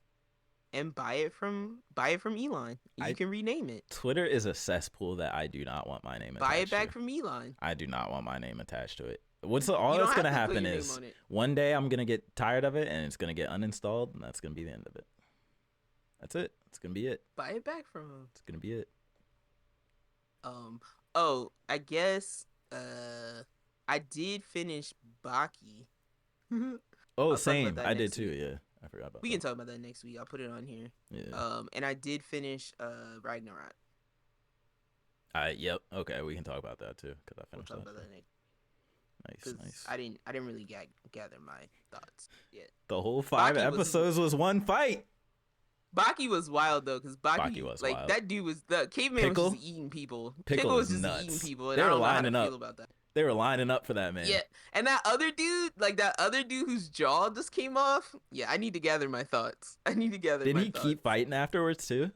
and buy it from Elon. You I can rename it. Twitter is a cesspool that I do not want my name Buy it attached to. back from Elon. I do not want my name attached to it. All You don't that's have gonna to put happen your name is on it. one day I'm gonna get tired of it and it's gonna get uninstalled and that's gonna be the end of it. That's it. It's gonna be it. Buy it back from him. It's gonna be it. Oh, I guess I did finish Baki. Oh, I'll talk about same. that I did next too. week. Yeah, I forgot about We that. can talk about that next week. I'll put it on here. Yeah. And I did finish Ragnarok. Yep. Okay, we can talk about that too because I We'll finished talk that about too. that next Nice, because nice. I didn't really gather my thoughts yet. The whole 5 episodes was one fight. Baki was wild though, because Baki Baki, was like wild. that dude was the caveman was Pickle, just eating people. Pickle Was is just eating nuts. people, and They I were don't know how to lining feel up. about that. They were lining up for that man. Yeah, and that other dude, like that other dude whose jaw just came off. Yeah, I need to gather my thoughts. I need to gather Didn't my he thoughts. keep fighting afterwards too?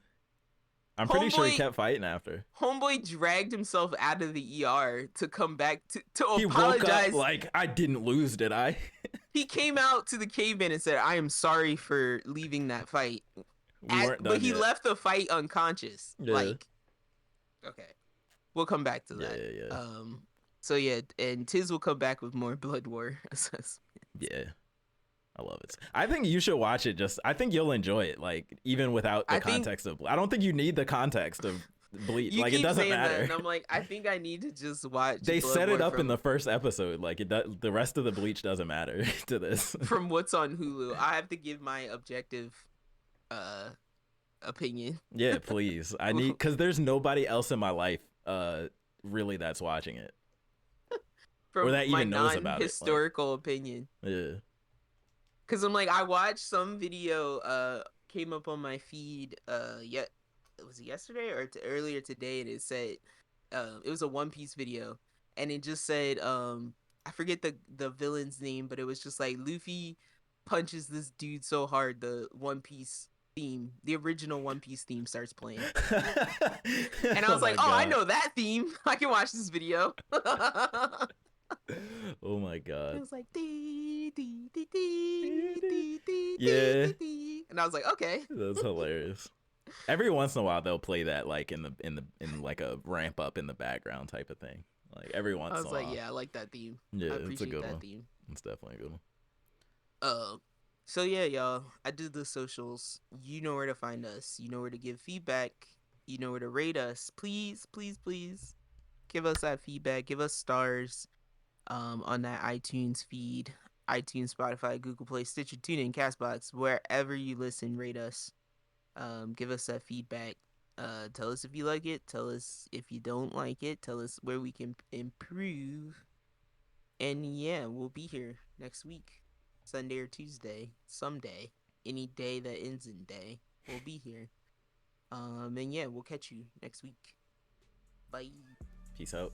I'm pretty sure he Homeboy, kept fighting after. homeboy dragged himself out of the ER to come back to He woke up apologize. like, I didn't lose, did I? He came out to the caveman and said, "I am sorry for leaving that fight." We weren't But done he yet. left the fight unconscious. Yeah. Like, okay, we'll come back to Yeah, that. yeah, yeah. So yeah, and Tiz will come back with more Blood War assessment. Yeah. I love it. I think you should watch it. I think you'll enjoy it. Like even without the I think context of. I don't think you need the context of Bleach. you Like it keep doesn't saying that, matter. and I'm like, I think I need to just watch. They Blood set it War up in from the first episode. Like it does. The rest of the Bleach doesn't matter to this. from what's on Hulu. I have to give my objective uh opinion. Yeah, please. I need because there's nobody else in my life really that's watching it or From that my even knows about it. Like, non-historical opinion. yeah. Cause I'm like, I watched some video came up on my feed yet was it yesterday or earlier today, and it said it was a One Piece video, and it just said I forget the villain's name, but it was just like Luffy punches this dude so hard the One Piece theme, the original One Piece theme starts playing. And I was like, "Oh, I know that theme. I can watch this video." Oh my god. It was like dee, dee, dee, dee, dee, dee, Yeah. dee, dee. And I was like, okay. That's hilarious. Every once in a while they'll play that like in like a ramp up in the background type of thing. Like every once I in was a like, while. yeah, I like that theme. Yeah, I it's a appreciate good that one. theme. It's definitely a good one. So yeah, y'all, I did the socials. You know where to find us. You know where to give feedback. You know where to rate us. Please, please, please give us that feedback. Give us stars on that iTunes feed. iTunes, Spotify, Google Play, Stitcher, TuneIn, Castbox, wherever you listen, rate us. Give us that feedback. Tell us if you like it. Tell us if you don't like it. Tell us where we can improve. And yeah, we'll be here next week, Sunday or Tuesday, someday, any day that ends in day. We'll be here. And yeah, we'll catch you next week. Bye. Peace out.